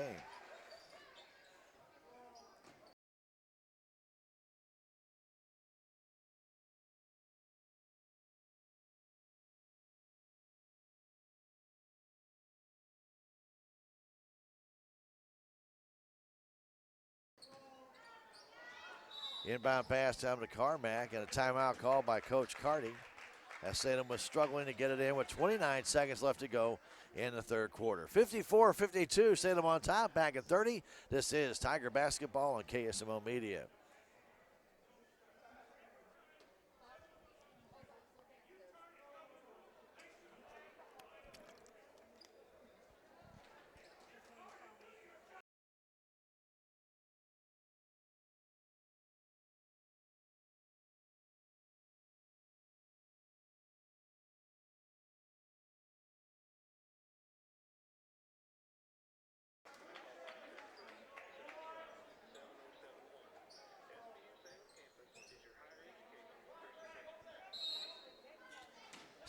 Inbound pass down to Carmack, and a timeout called by Coach Carty. As Salem was struggling to get it in with 29 seconds left to go in the third quarter. 54-52, Salem on top, back at 30. This is Tiger Basketball on KSMO Media.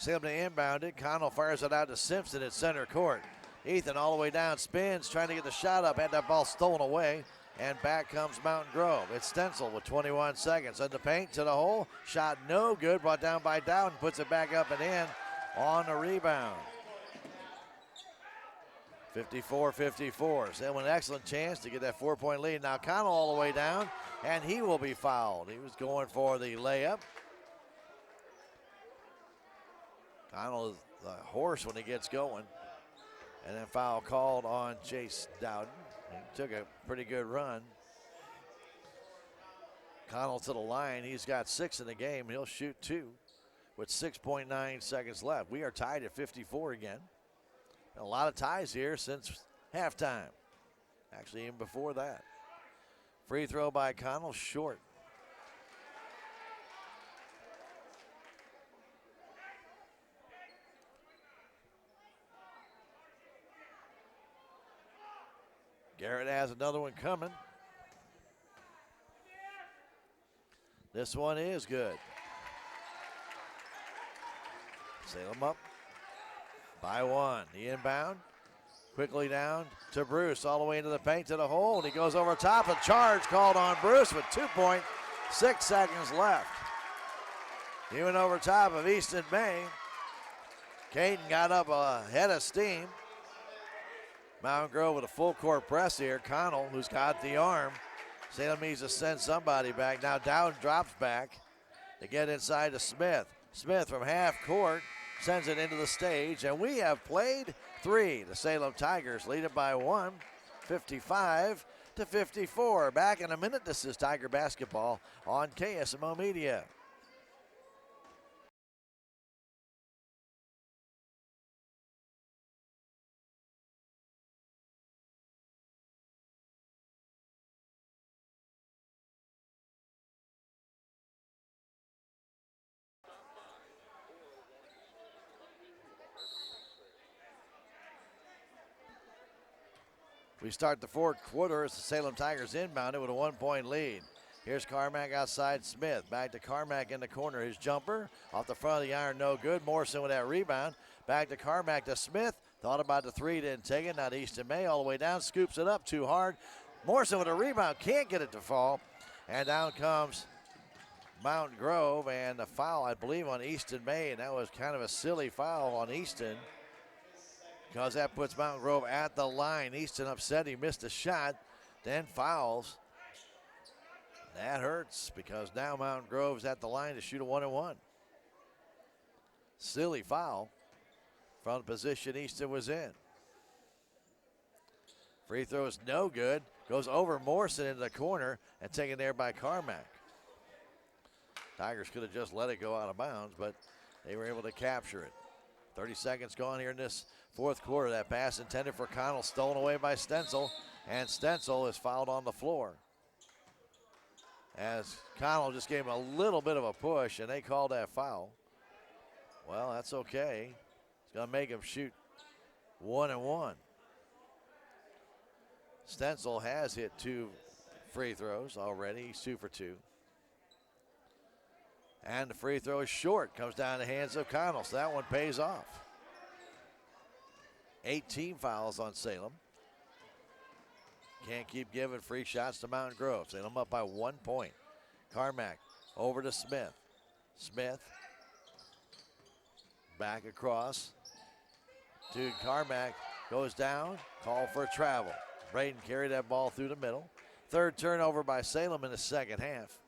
Salem to inbound it. Connell fires it out to Simpson at center court. Ethan all the way down, spins, trying to get the shot up, had that ball stolen away, and back comes Mountain Grove. It's Stencil with 21 seconds. In the paint to the hole, shot no good, brought down by Dowden, puts it back up and in on the rebound. 54-54. Salem an excellent chance to get that 4-point lead. Now Connell all the way down, and he will be fouled. He was going for the layup. Connell is the horse when he gets going. And then foul called on Chase Dowden. He took a pretty good run. Connell to the line. He's got 6 in the game. He'll shoot 2 with 6.9 seconds left. We are tied at 54 again. A lot of ties here since halftime. Actually, even before that. Free throw by Connell, short. Garrett has another one coming. This one is good. Salem up by 1. The inbound. Quickly down to Bruce. All the way into the paint to the hole. And he goes over top. A charge called on Bruce with 2.6 seconds left. He went over top of Easton May. Caden got up a head of steam. Mountain Grove with a full court press here. Connell, who's got the arm. Salem needs to send somebody back. Now Dowden drops back to get inside to Smith. Smith from half court sends it into the stage, and we have played 3. The Salem Tigers lead it by 1, 55-54. Back in a minute. This is Tiger basketball on KSMO Media. We start the fourth quarter as the Salem Tigers inbound it with a 1-point lead. Here's Carmack outside Smith. Back to Carmack in the corner. His jumper off the front of the iron, no good. Morrison with that rebound. Back to Carmack to Smith. Thought about the 3, didn't take it. Now to Easton May all the way down. Scoops it up too hard. Morrison with a rebound. Can't get it to fall. And down comes Mountain Grove. And the foul, I believe, on Easton May. And that was kind of a silly foul on Easton, because that puts Mountain Grove at the line. Easton upset, he missed a shot, then fouls. That hurts because now Mountain Grove's at the line to shoot a 1-and-1. Silly foul from the position Easton was in. Free throw is no good. Goes over Morrison into the corner and taken there by Carmack. Tigers could have just let it go out of bounds, but they were able to capture it. 30 seconds gone here in this fourth quarter. That pass intended for Connell, stolen away by Stencil, and Stencil is fouled on the floor. As Connell just gave him a little bit of a push, and they called that foul. Well, that's okay. It's going to make him shoot 1-and-1. Stencil has hit 2 free throws already. He's 2 for 2. And the free throw is short. Comes down the hands of Connell, so that one pays off. 18 fouls on Salem. Can't keep giving free shots to Mountain Grove. Salem up by 1 point. Carmack over to Smith. Smith back across to Carmack. Goes down. Call for travel. Braden carried that ball through the middle. 3rd turnover by Salem in the second half.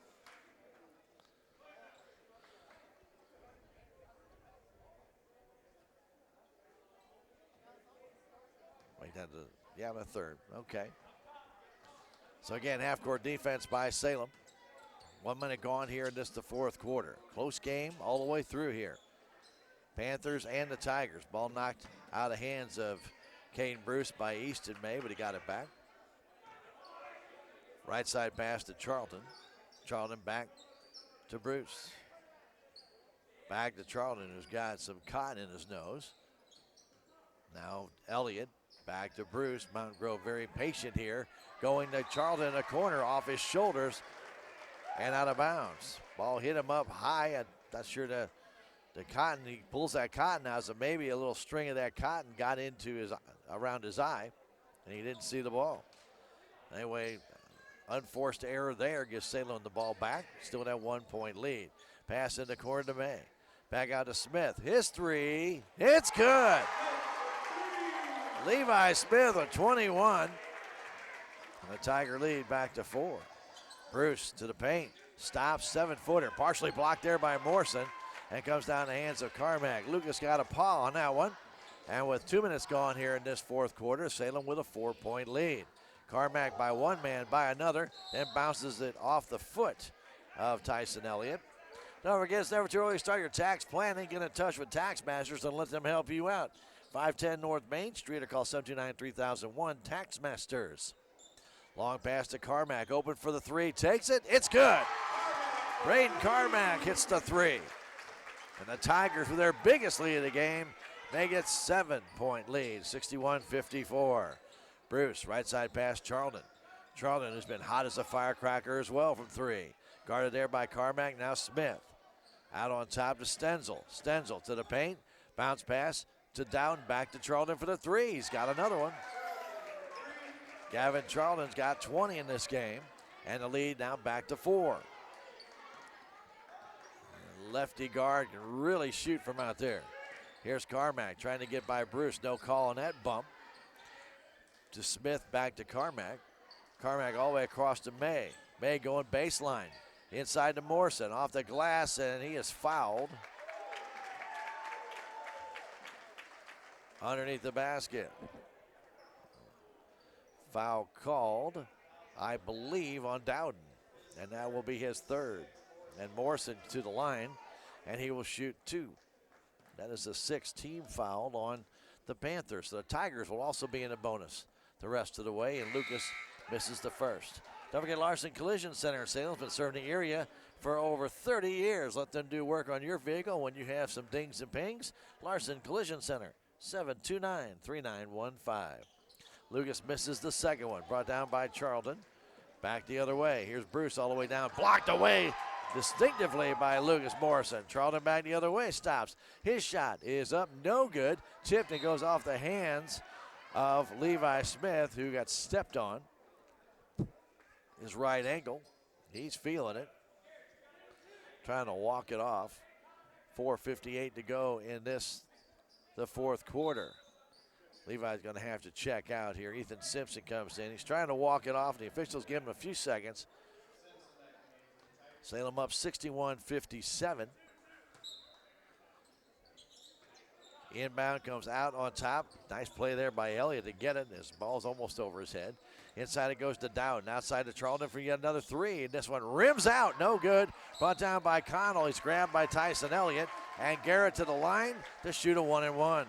Yeah, the 3rd. Okay. So again, half-court defense by Salem. 1 minute gone here in this the fourth quarter. Close game all the way through here. Panthers and the Tigers. Ball knocked out of the hands of Caden Bruce by Easton May, but he got it back. Right side pass to Charlton. Charlton back to Bruce. Back to Charlton, who's got some cotton in his nose. Now Elliott. Back to Bruce. Mountain Grove very patient here. Going to Charlton in the corner off his shoulders and out of bounds. Ball hit him up high. I'm not sure the the cotton, he pulls that cotton out, so maybe a little string of that cotton got into around his eye, and he didn't see the ball. Anyway, unforced error there gives Salem the ball back. Still that 1 point lead. Pass in the corner to May. Back out to Smith. His three. It's good. Levi Smith with 21. And the Tiger lead back to 4. Bruce to the paint. Stops, 7-footer. Partially blocked there by Morrison. And comes down the hands of Carmack. Lucas got a paw on that one. And with 2 minutes gone here in this fourth quarter, Salem with a 4-point lead. Carmack by one man, by another, then bounces it off the foot of Tyson Elliott. Don't forget, it's never too early to start your tax planning. Get in touch with Tax Masters and let them help you out. 510 North Main Street or call 729-3001 Tax Masters. Long pass to Carmack, open for the three, takes it, it's good. Braden Carmack hits the three. And the Tigers, with their biggest lead of the game, they get 7-point lead, 61-54. Bruce, right side pass, Charlton. Charlton, who's been hot as a firecracker as well from three. Guarded there by Carmack, now Smith. Out on top to Stenzel. Stenzel to the paint, bounce pass to Dowden, back to Charlton for the three. He's got another one. Gavin Charlton's got 20 in this game, and the lead now back to 4. Lefty guard can really shoot from out there. Here's Carmack trying to get by Bruce. No call on that bump. To Smith, back to Carmack. Carmack all the way across to May. May going baseline. Inside to Morrison. Off the glass, and he is fouled. Underneath the basket. Foul called, I believe, on Dowden. And that will be his third. And Morrison to the line, and he will shoot 2. That is the 6th team foul on the Panthers. So the Tigers will also be in a bonus the rest of the way, and Lucas misses the first. Don't forget Larson Collision Center in Salem has been serving the area for over 30 years. Let them do work on your vehicle when you have some dings and pings. Larson Collision Center, 729-3915. Lucas misses the second one, brought down by Charlton. Back the other way. Here's Bruce all the way down, blocked away distinctively by Lucas Morrison. Charlton back the other way, stops. His shot is up, no good. Tipped and goes off the hands of Levi Smith, who got stepped on. His right ankle, he's feeling it. Trying to walk it off. 4:58 to go in the fourth quarter. Levi's going to have to check out here. Ethan Simpson comes in. He's trying to walk it off, and the officials give him a few seconds. Salem up 61-57. Inbound comes out on top. Nice play there by Elliott to get it. His ball's almost over his head. Inside it goes to Dowden. Outside to Charlton for yet another three. And this one rims out. No good. Brought down by Connell. He's grabbed by Tyson Elliott. And Garrett to the line to shoot a 1-and-1.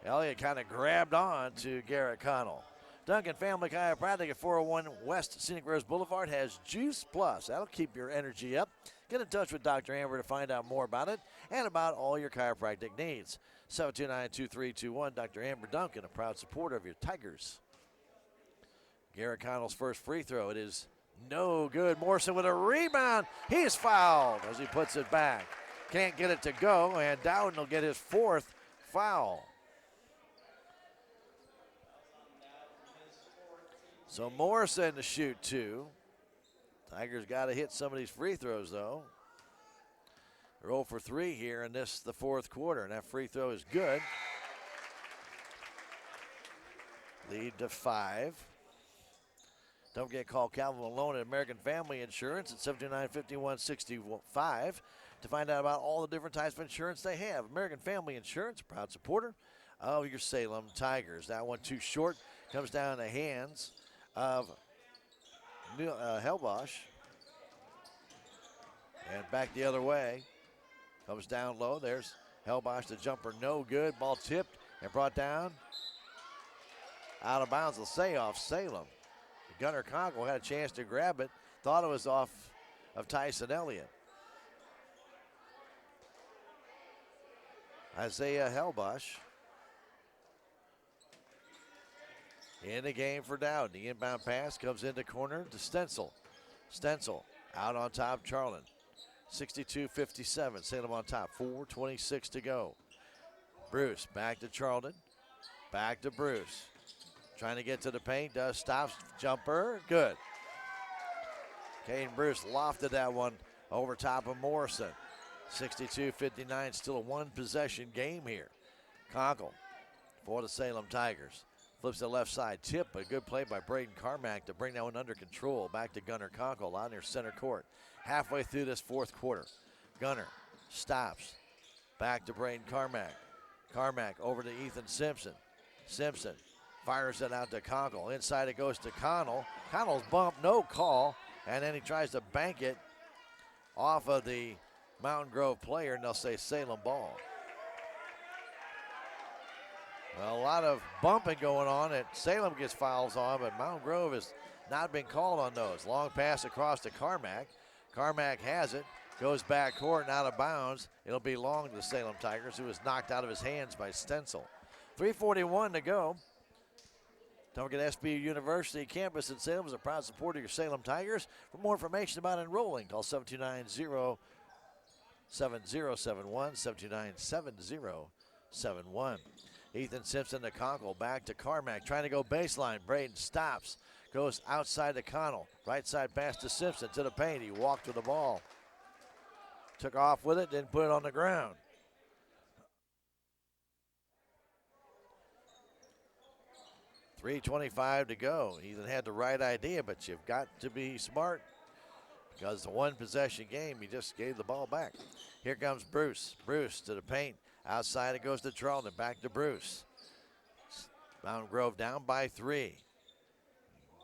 Elliott kind of grabbed on to Garrett Connell. Duncan Family Chiropractic at 401 West Scenic Rose Boulevard has Juice Plus. That'll keep your energy up. Get in touch with Dr. Amber to find out more about it and about all your chiropractic needs. 729-2321. Dr. Amber Duncan, a proud supporter of your Tigers. Garrett Connell's first free throw. It is no good. Morrison with a rebound. He's fouled as he puts it back. Can't get it to go, and Dowden will get his 4th foul. So Morrison to shoot 2. Tigers got to hit some of these free throws, though. They're 0 for 3 here in the fourth quarter, and that free throw is good. Lead to 5. Don't forget, call Calvin Malone at American Family Insurance at 729-5165 to find out about all the different types of insurance they have. American Family Insurance, a proud supporter of your Salem Tigers. That one too short, comes down in the hands of Helbosch. And back the other way. Comes down low. There's Helbosch, the jumper, no good. Ball tipped and brought down. Out of bounds, they'll say off Salem. Gunnar Conkle had a chance to grab it. Thought it was off of Tyson Elliott. Isaiah Helbosch in the game for Dowden. The inbound pass comes into corner to Stenzel. Stenzel out on top, Charlton. 62-57. Salem on top. 4:26 to go. Bruce back to Charlton. Back to Bruce. Trying to get to the paint. Does stops. Jumper. Good. Caden Bruce lofted that one over top of Morrison. 62-59. Still a one-possession game here. Conkle for the Salem Tigers. Flips to the left side. Tip, a good play by Braden Carmack to bring that one under control. Back to Gunnar Conkle out near center court. Halfway through this fourth quarter. Gunnar stops. Back to Braden Carmack. Carmack over to Ethan Simpson. Simpson fires it out to Conkle. Inside it goes to Connell. Connell's bumped, no call. And then he tries to bank it off of the Mountain Grove player, and they'll say Salem ball. Well, a lot of bumping going on, and Salem gets fouls on, but Mountain Grove has not been called on those. Long pass across to Carmack. Carmack has it, goes back court and out of bounds. It'll belong to the Salem Tigers, who was knocked out of his hands by Stencil. 3:41 to go. Don't forget SBU University campus in Salem is a proud supporter of your Salem Tigers. For more information about enrolling, call 729-7071, 729-7071. Ethan Simpson to Conkle, back to Carmack, trying to go baseline. Braden stops, goes outside to Connell. Right side pass to Simpson to the paint. He walked with the ball. Took off with it, didn't put it on the ground. .325 to go. Ethan had the right idea, but you've got to be smart because the one possession game, he just gave the ball back. Here comes Bruce. Bruce to the paint. Outside it goes to Charlton. Back to Bruce. Mountain Grove down by 3.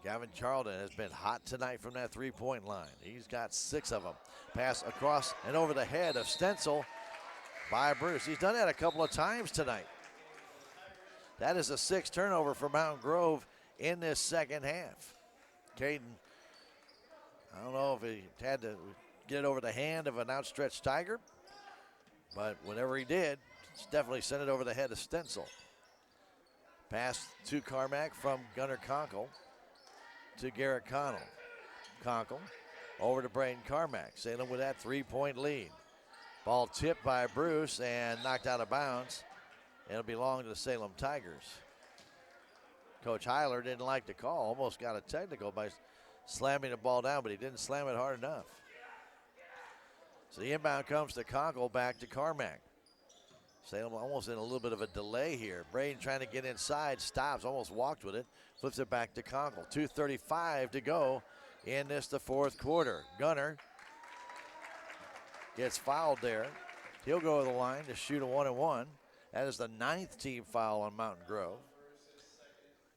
Gavin Charlton has been hot tonight from that three-point line. He's got 6 of them. Pass across and over the head of Stencil by Bruce. He's done that a couple of times tonight. That is a 6th turnover for Mountain Grove in this second half. Caden, I don't know if he had to get it over the hand of an outstretched Tiger, but whenever he did, it's definitely sent it over the head of Stencil. Pass to Carmack from Gunnar Conkle to Garrett Connell. Conkle over to Braden Carmack. Salem with that 3-point lead. Ball tipped by Bruce and knocked out of bounds. It'll belong to the Salem Tigers. Coach Heiler didn't like the call. Almost got a technical by slamming the ball down, but he didn't slam it hard enough. So the inbound comes to Conkle, back to Carmack. Salem almost in a little bit of a delay here. Braden trying to get inside, stops, almost walked with it, flips it back to Conkle. 2:35 to go in the fourth quarter. Gunnar gets fouled there. He'll go to the line to shoot a 1-and-1. That is the 9th team foul on Mountain Grove.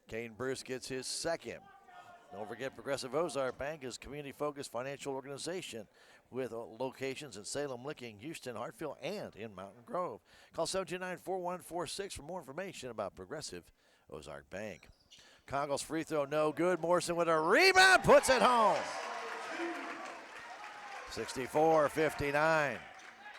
Caden Bruce gets his 2nd. Don't forget, Progressive Ozark Bank is a community-focused financial organization with locations in Salem, Licking, Houston, Hartfield, and in Mountain Grove. Call 729-4146 for more information about Progressive Ozark Bank. Conkle's free throw, no good. Morrison with a rebound, puts it home. 64-59.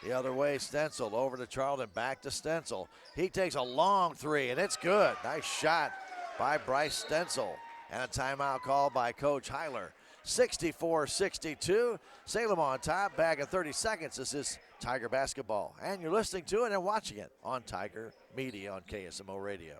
The other way, Stencil over to Charlton, back to Stencil. He takes a long 3, and it's good. Nice shot by Bryce Stencil. And a timeout call by Coach Heiler. 64-62. Salem on top. Back in 30 seconds. This is Tiger basketball. And you're listening to it and watching it on Tiger Media on KSMO Radio.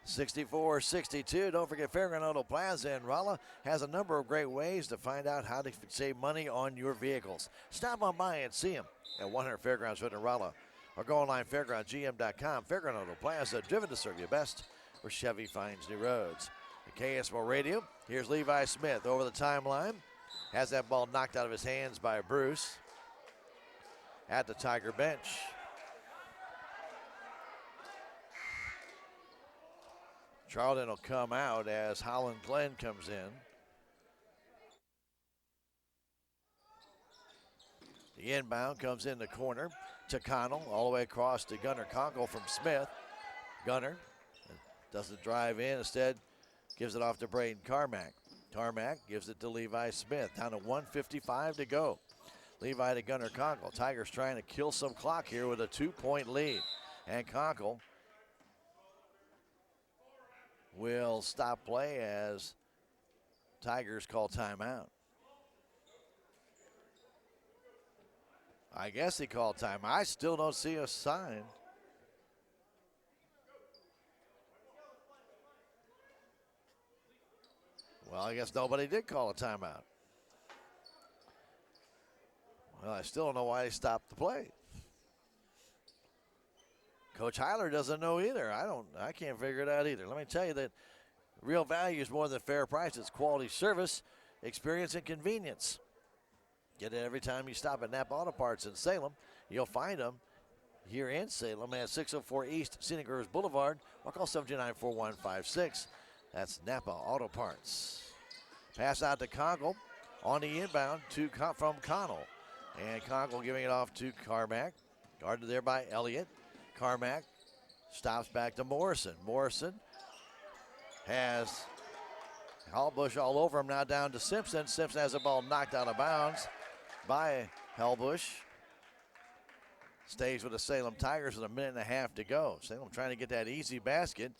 (64-62). Don't forget, Fairground Auto Plaza in Rolla has a number of great ways to find out how to save money on your vehicles. Stop on by and see them at 100 Fairgrounds Road in Rolla, or go online fairgroundgm.com. Fairground Auto Plaza, driven to serve you best, where Chevy finds new roads. The KSMO Radio. Here's Levi Smith over the timeline. Has that ball knocked out of his hands by Bruce at the Tiger bench. Charlton will come out as Holland Glenn comes in. The inbound comes in the corner to Connell, all the way across to Gunnar Conkle from Smith. Gunnar doesn't drive in, instead gives it off to Braden Carmack. Carmack gives it to Levi Smith. Down to 1:55 to go. Levi to Gunnar Conkle. Tigers trying to kill some clock here with a 2-point lead. And Conkle will stop play as Tigers call timeout. I guess he called time. I still don't see a sign. Well, I guess nobody did call a timeout. Well, I still don't know why he stopped the play. Coach Heiler doesn't know either. I can't figure it out either. Let me tell you that real value is more than fair price. It's quality service, experience, and convenience. Get it every time you stop at Napa Auto Parts in Salem. You'll find them here in Salem at 604 East Scenic Rivers Boulevard, or call 729-4156. That's Napa Auto Parts. Pass out to Conkle on the inbound from Connell. And Conkle giving it off to Carmack. Guarded there by Elliott. Carmack stops back to Morrison. Morrison has Hellbush all over him, now down to Simpson. Simpson has the ball knocked out of bounds by Hellbush. Stays with the Salem Tigers with a minute and a half to go. Salem trying to get that easy basket.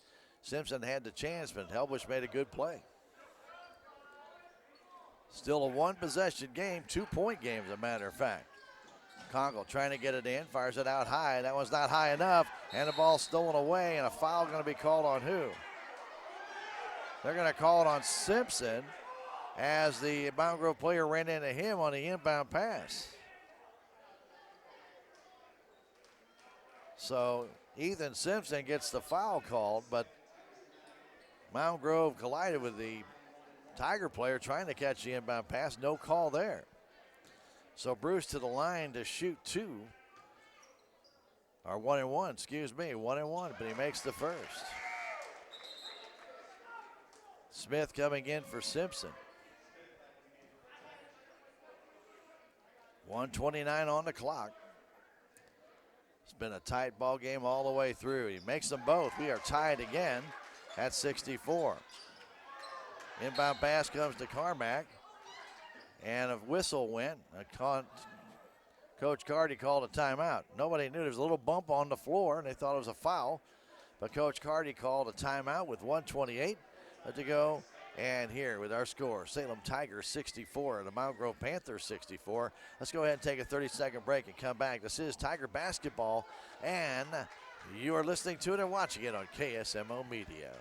Simpson had the chance, but Hellbush made a good play. Still a one-possession game, 2-point game as a matter of fact. Conkle trying to get it in, fires it out high. That one's not high enough, and the ball's stolen away, and a foul going to be called on who? They're going to call it on Simpson as the Mountain Grove player ran into him on the inbound pass. So Ethan Simpson gets the foul called, but Mountain Grove collided with the Tiger player trying to catch the inbound pass. No call there. So Bruce to the line to shoot 1 and 1, but he makes the first. Smith coming in for Simpson. 1:29 on the clock. It's been a tight ball game all the way through. He makes them both. We are tied again at 64. Inbound pass comes to Carmack, and a whistle went. Coach Carty called a timeout. Nobody knew. There was a little bump on the floor, and they thought it was a foul. But Coach Carty called a timeout with 1:28 to go. And here with our score, Salem Tigers 64 and the Mount Grove Panthers 64. Let's go ahead and take a 30-second break and come back. This is Tiger basketball, and you are listening to it and watching it on KSMO Media.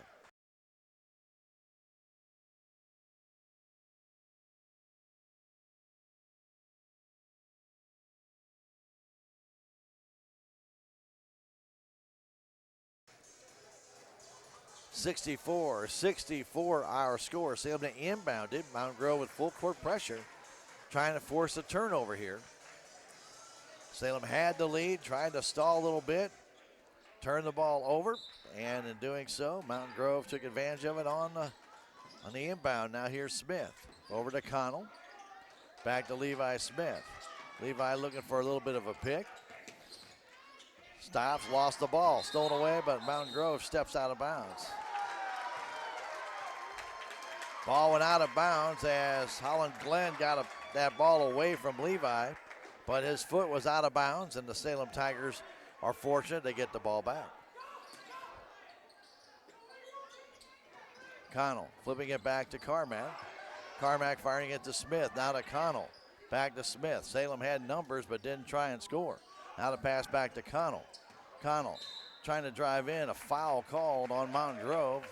.64 our score. Salem to inbound it. Mountain Grove with full court pressure, trying to force a turnover here. Salem had the lead, tried to stall a little bit, turned the ball over, and in doing so, Mountain Grove took advantage of it on the inbound. Now here's Smith. Over to Connell. Back to Levi Smith. Levi looking for a little bit of a pick. Stops, lost the ball, stolen away, but Mountain Grove steps out of bounds. Ball went out of bounds as Holland Glenn got that ball away from Levi, but his foot was out of bounds, and the Salem Tigers are fortunate they get the ball back. Connell flipping it back to Carmack. Carmack firing it to Smith, now to Connell. Back to Smith. Salem had numbers but didn't try and score. Now the pass back to Connell. Connell trying to drive in. A foul called on Mountain Grove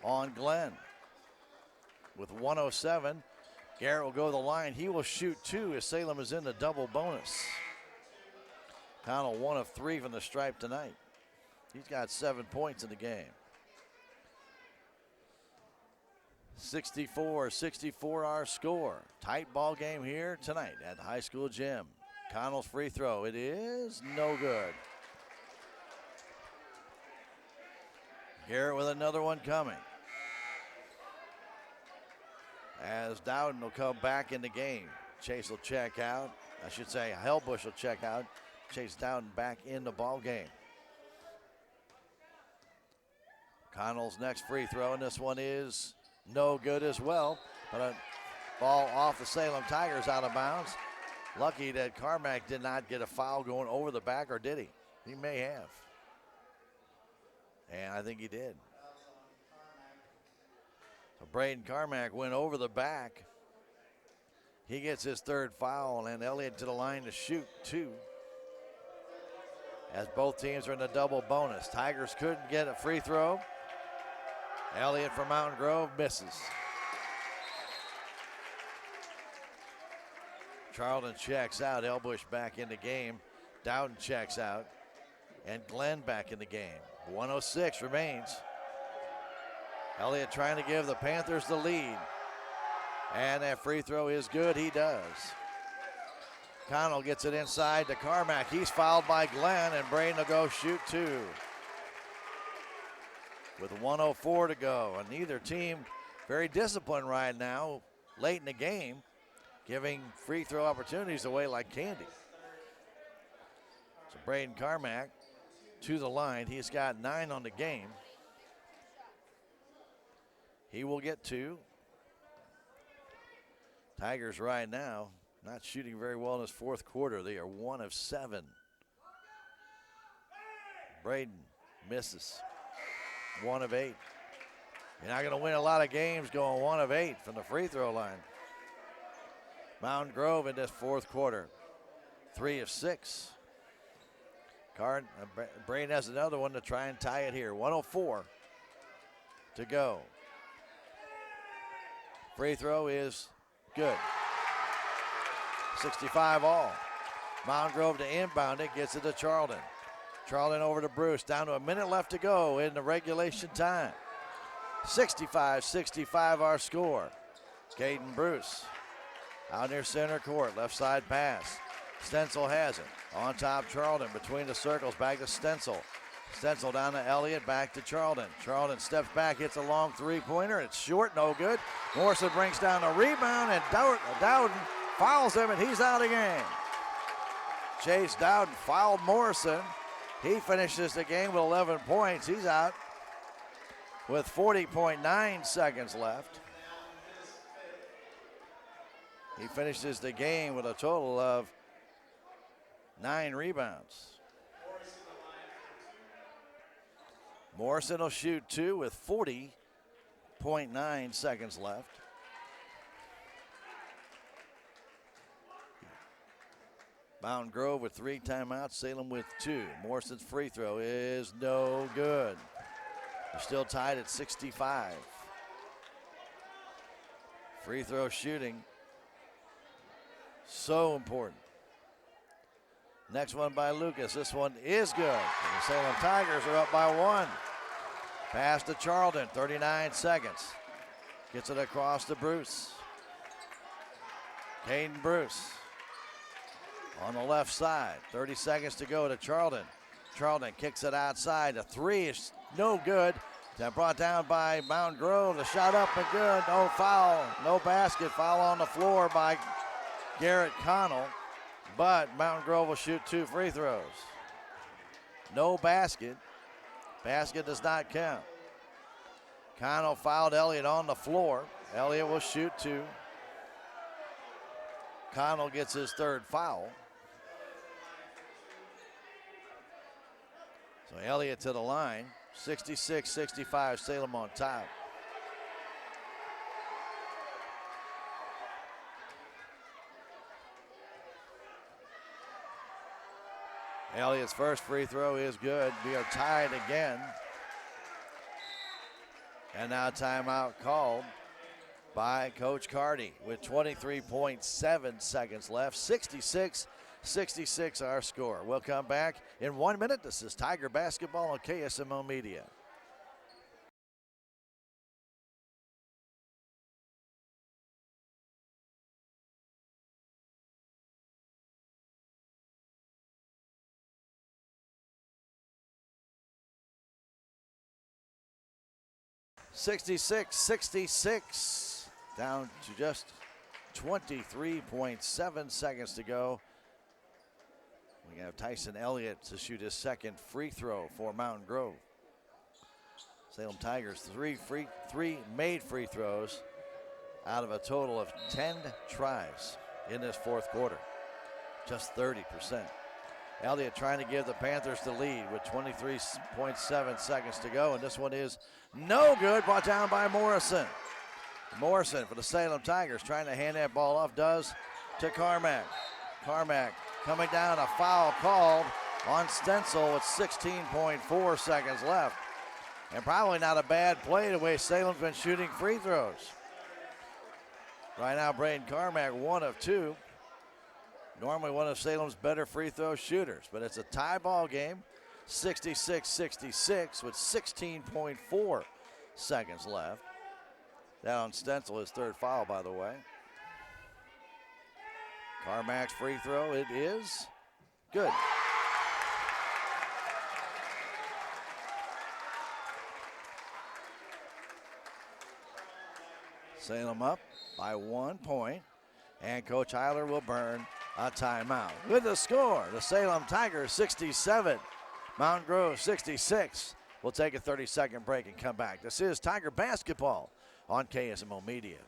on Glenn. With 1:07, Garrett will go to the line. He will shoot 2 as Salem is in the double bonus. Connell 1 of 3 from the stripe tonight. He's got 7 points in the game. 64-64 our score. Tight ball game here tonight at the high school gym. Connell's free throw. It is no good. Garrett with another one coming. As Dowden will come back in the game. Chase will check out. I should say Hellbush will check out. Chase Dowden back in the ball game. Connell's next free throw, and this one is no good as well. But a ball off the Salem Tigers out of bounds. Lucky that Carmack did not get a foul going over the back, or did he? He may have. And I think he did. So Braden Carmack went over the back. He gets his third foul, and Elliott to the line to shoot 2. As both teams are in the double bonus. Tigers couldn't get a free throw. Elliott from Mountain Grove misses. Charlton checks out. Elbush back in the game. Dowden checks out. And Glenn back in the game. 1:06 remains. Elliott trying to give the Panthers the lead. And that free throw is good. He does. Connell gets it inside to Carmack. He's fouled by Glenn, and Braden will go shoot 2. With 1:04 to go. And neither team very disciplined right now, late in the game, giving free throw opportunities away like candy. So Braden Carmack to the line. He's got 9 on the game. He will get 2. Tigers right now not shooting very well in this fourth quarter. They are 1 of 7. Braden misses. 1 of 8. You're not going to win a lot of games going 1 of 8 from the free throw line. Mountain Grove in this fourth quarter, 3 of 6. Braden has another one to try and tie it here. 1:04 to go. Free throw is good. 65 all. Mountain Grove to inbound it, gets it to Charlton. Charlton over to Bruce, down to a minute left to go in the regulation time. 65-65 our score. Caden Bruce out near center court, left side pass. Stencil has it. On top, Charlton between the circles, back to Stencil. Stencil down to Elliott, back to Charlton. Charlton steps back, hits a long three-pointer. It's short, no good. Morrison brings down a rebound, and Dowden fouls him, and he's out of the game. Chase Dowden fouled Morrison. He finishes the game with 11 points. He's out with 40.9 seconds left. He finishes the game with a total of 9 rebounds. Morrison will shoot 2 with 40.9 seconds left. Mountain Grove with 3 timeouts, Salem with 2. Morrison's free throw is no good. They're still tied at 65. Free throw shooting, so important. Next one by Lucas. This one is good. And the Salem Tigers are up by 1. Pass to Charlton, 39 seconds. Gets it across to Bruce. Caden Bruce on the left side. 30 seconds to go to Charlton. Charlton kicks it outside. A 3 is no good. Then brought down by Mountain Grove. The shot up and good. No foul, no basket. Foul on the floor by Garrett Connell. But Mountain Grove will shoot 2 free throws. No basket. Basket does not count. Connell fouled Elliott on the floor. Elliott will shoot 2. Connell gets his 3rd foul. So Elliott to the line. 66-65, Salem on top. Elliott's first free throw is good. We are tied again. And now timeout called by Coach Carty with 23.7 seconds left. 66-66 our score. We'll come back in 1 minute. This is Tiger Basketball on KSMO Media. (66-66) down to just 23.7 seconds to go. We have Tyson Elliott to shoot his 2nd free throw for Mountain Grove. Salem Tigers three made free throws. out of a total of 10 tries in this fourth quarter. Just 30%. Elliott trying to give the Panthers the lead with 23.7 seconds to go, and this one is no good, brought down by Morrison. Morrison for the Salem Tigers trying to hand that ball off, does to Carmack. Carmack coming down, a foul called on Stenzel with 16.4 seconds left. And probably not a bad play the way Salem's been shooting free throws. Right now, Braden Carmack, 1 of 2. Normally one of Salem's better free throw shooters, but it's a tie ball game, 66-66 with 16.4 seconds left. That on Stenzel, his third foul, by the way. Carmack's free throw, it is good. Salem up by 1 point, and Coach Heiler will burn a timeout. With the score, the Salem Tigers 67, Mountain Grove 66. We'll take a 30-second break and come back. This is Tiger Basketball on KSMO Media.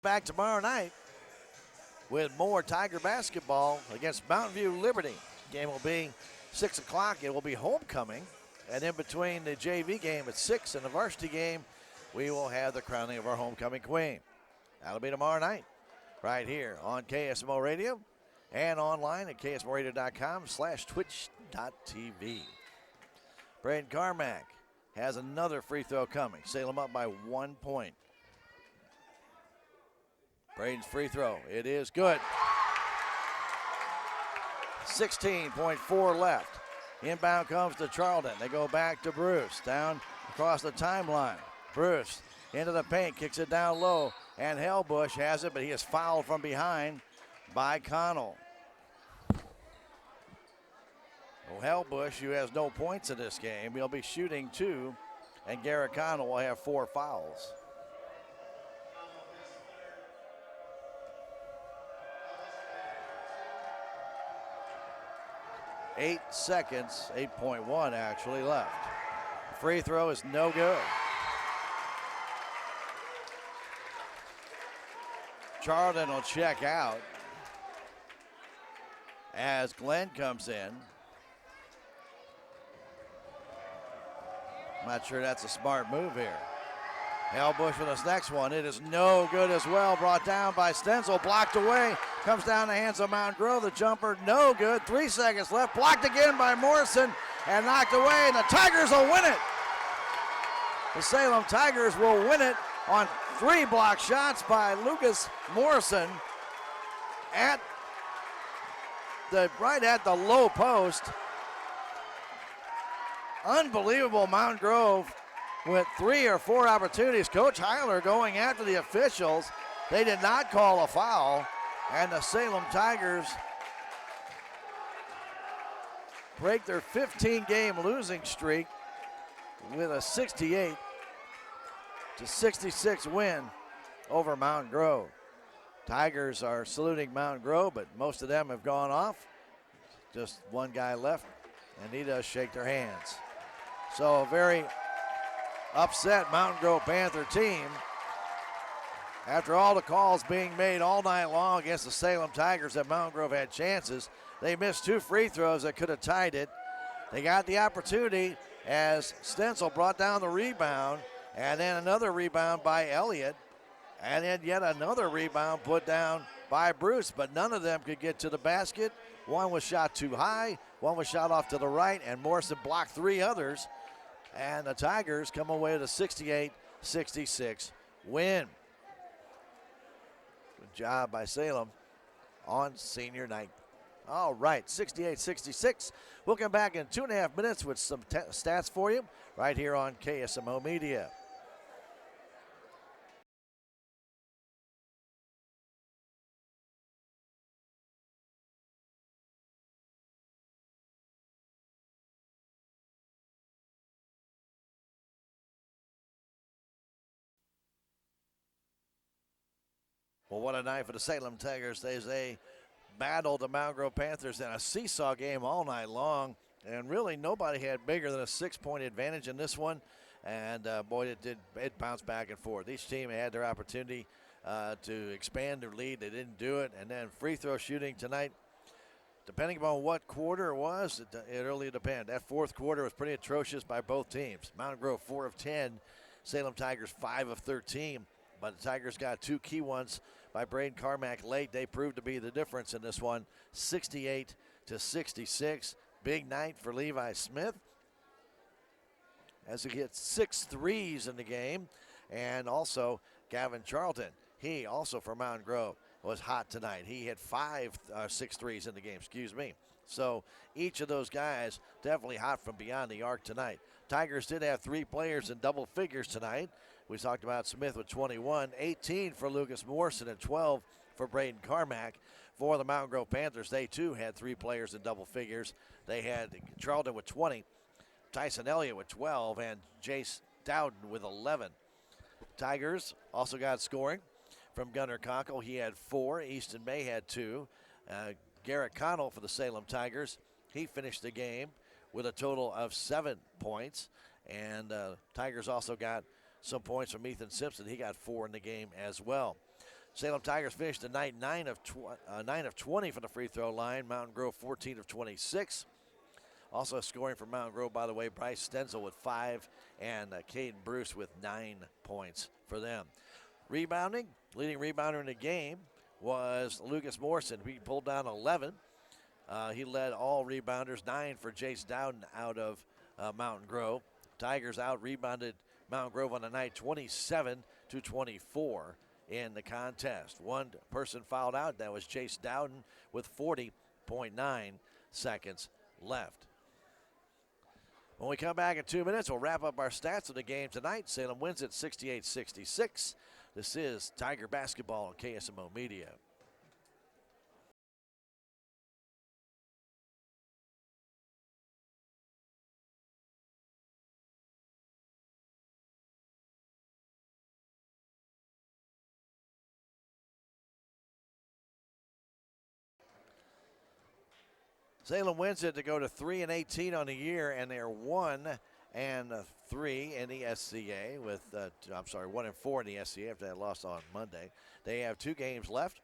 Back tomorrow night with more Tiger basketball against Mountain View Liberty. Game will be 6 o'clock. It will be homecoming. And in between the JV game at 6 and the varsity game, we will have the crowning of our homecoming queen. That'll be tomorrow night right here on KSMO Radio and online at ksmoradio.com/twitch.tv. Braden Carmack has another free throw coming. Salem up by 1 point. Braden's free throw, it is good. 16.4 left. Inbound comes to Charlton. They go back to Bruce, down across the timeline. Bruce into the paint, kicks it down low, and Hellbush has it, but he is fouled from behind by Connell. Well, Hellbush, who has no points in this game, he'll be shooting 2, and Garrett Connell will have 4 fouls. 8 seconds, 8.1 actually left. Free throw is no good. Charlton will check out as Glenn comes in. I'm not sure that's a smart move here. Hellbush for this next one. It is no good as well. Brought down by Stenzel, blocked away. Comes down the hands of Mountain Grove. The jumper, no good. 3 seconds left. Blocked again by Morrison and knocked away, and the Tigers will win it. The Salem Tigers will win it on 3 block shots by Lucas Morrison right at the low post. Unbelievable. Mountain Grove with 3 or 4 opportunities. Coach Heiler going after the officials. They did not call a foul, and the Salem Tigers break their 15-game losing streak with a 68-66 win over Mountain Grove. Tigers are saluting Mountain Grove, but most of them have gone off. Just one guy left, and he does shake their hands. So a very upset Mountain Grove Panther team. After all the calls being made all night long against the Salem Tigers that Mountain Grove had chances, they missed 2 free throws that could have tied it. They got the opportunity as Stenzel brought down the rebound, and then another rebound by Elliott, and then yet another rebound put down by Bruce, but none of them could get to the basket. One was shot too high, one was shot off to the right, and Morrison blocked 3 others. And the Tigers come away with a 68-66 win. Good job by Salem on senior night. All right, 68-66. We'll come back in 2.5 minutes with some stats for you right here on KSMO Media. Well, what a night for the Salem Tigers. They battled the Mountain Grove Panthers in a seesaw game all night long, and really nobody had bigger than a 6-point advantage in this one. And boy, it bounced back and forth. Each team had their opportunity to expand their lead. They didn't do it. And then free throw shooting tonight, depending upon what quarter it was, it really depends. That fourth quarter was pretty atrocious by both teams. Mountain Grove 4 of 10, Salem Tigers 5 of 13. But the Tigers got two key ones by Braden Carmack late. They proved to be the difference in this one, 68-66. Big night for Levi Smith as he hit 6 threes in the game. And also Gavin Charlton, he also for Mountain Grove, was hot tonight. He hit 6 threes in the game, So each of those guys definitely hot from beyond the arc tonight. Tigers did have 3 players in double figures tonight. We talked about Smith with 21, 18 for Lucas Morrison, and 12 for Braden Carmack. For the Mountain Grove Panthers, they too had 3 players in double figures. They had Charlton with 20, Tyson Elliott with 12, and Jace Dowden with 11. Tigers also got scoring from Gunnar Conkle. He had 4. Easton May had 2. Garrett Connell for the Salem Tigers, he finished the game with a total of 7 points. And Tigers also got some points from Ethan Simpson. He got 4 in the game as well. Salem Tigers finished the night 9 of 20 from the free throw line. Mountain Grove 14 of 26. Also scoring for Mountain Grove, by the way, Bryce Stenzel with 5 and Caden Bruce with 9 points for them. Rebounding, leading rebounder in the game was Lucas Morrison. He pulled down 11. He led all rebounders, 9 for Jace Dowden out of Mountain Grove. Tigers out-rebounded Mountain Grove on the night 27-24 in the contest. One person fouled out. That was Jace Dowden with 40.9 seconds left. When we come back in 2 minutes, we'll wrap up our stats of the game tonight. Salem wins it 68-66. This is Tiger Basketball on KSMO Media. Salem wins it to go to 3-18 on the year, and they're 1-3 in the SCA with, 1-4 in the SCA after that loss on Monday. They have 2 games left,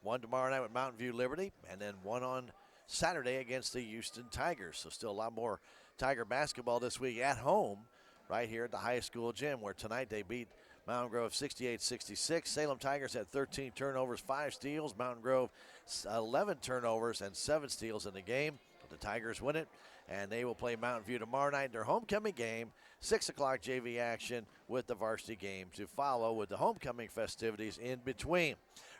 one tomorrow night with Mountain View Liberty, and then one on Saturday against the Houston Tigers. So still a lot more Tiger basketball this week at home right here at the high school gym, where tonight they beat Mountain Grove 68-66. Salem Tigers had 13 turnovers, 5 steals. Mountain Grove 11 turnovers and 7 steals in the game. The Tigers win it, and they will play Mountain View tomorrow night in their homecoming game. 6 o'clock JV action with the varsity game to follow with the homecoming festivities in between.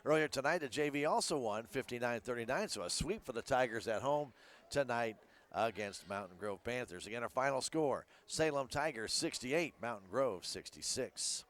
Earlier tonight, the JV also won 59-39, so a sweep for the Tigers at home tonight against Mountain Grove Panthers. Again, our final score, Salem Tigers 68, Mountain Grove 66.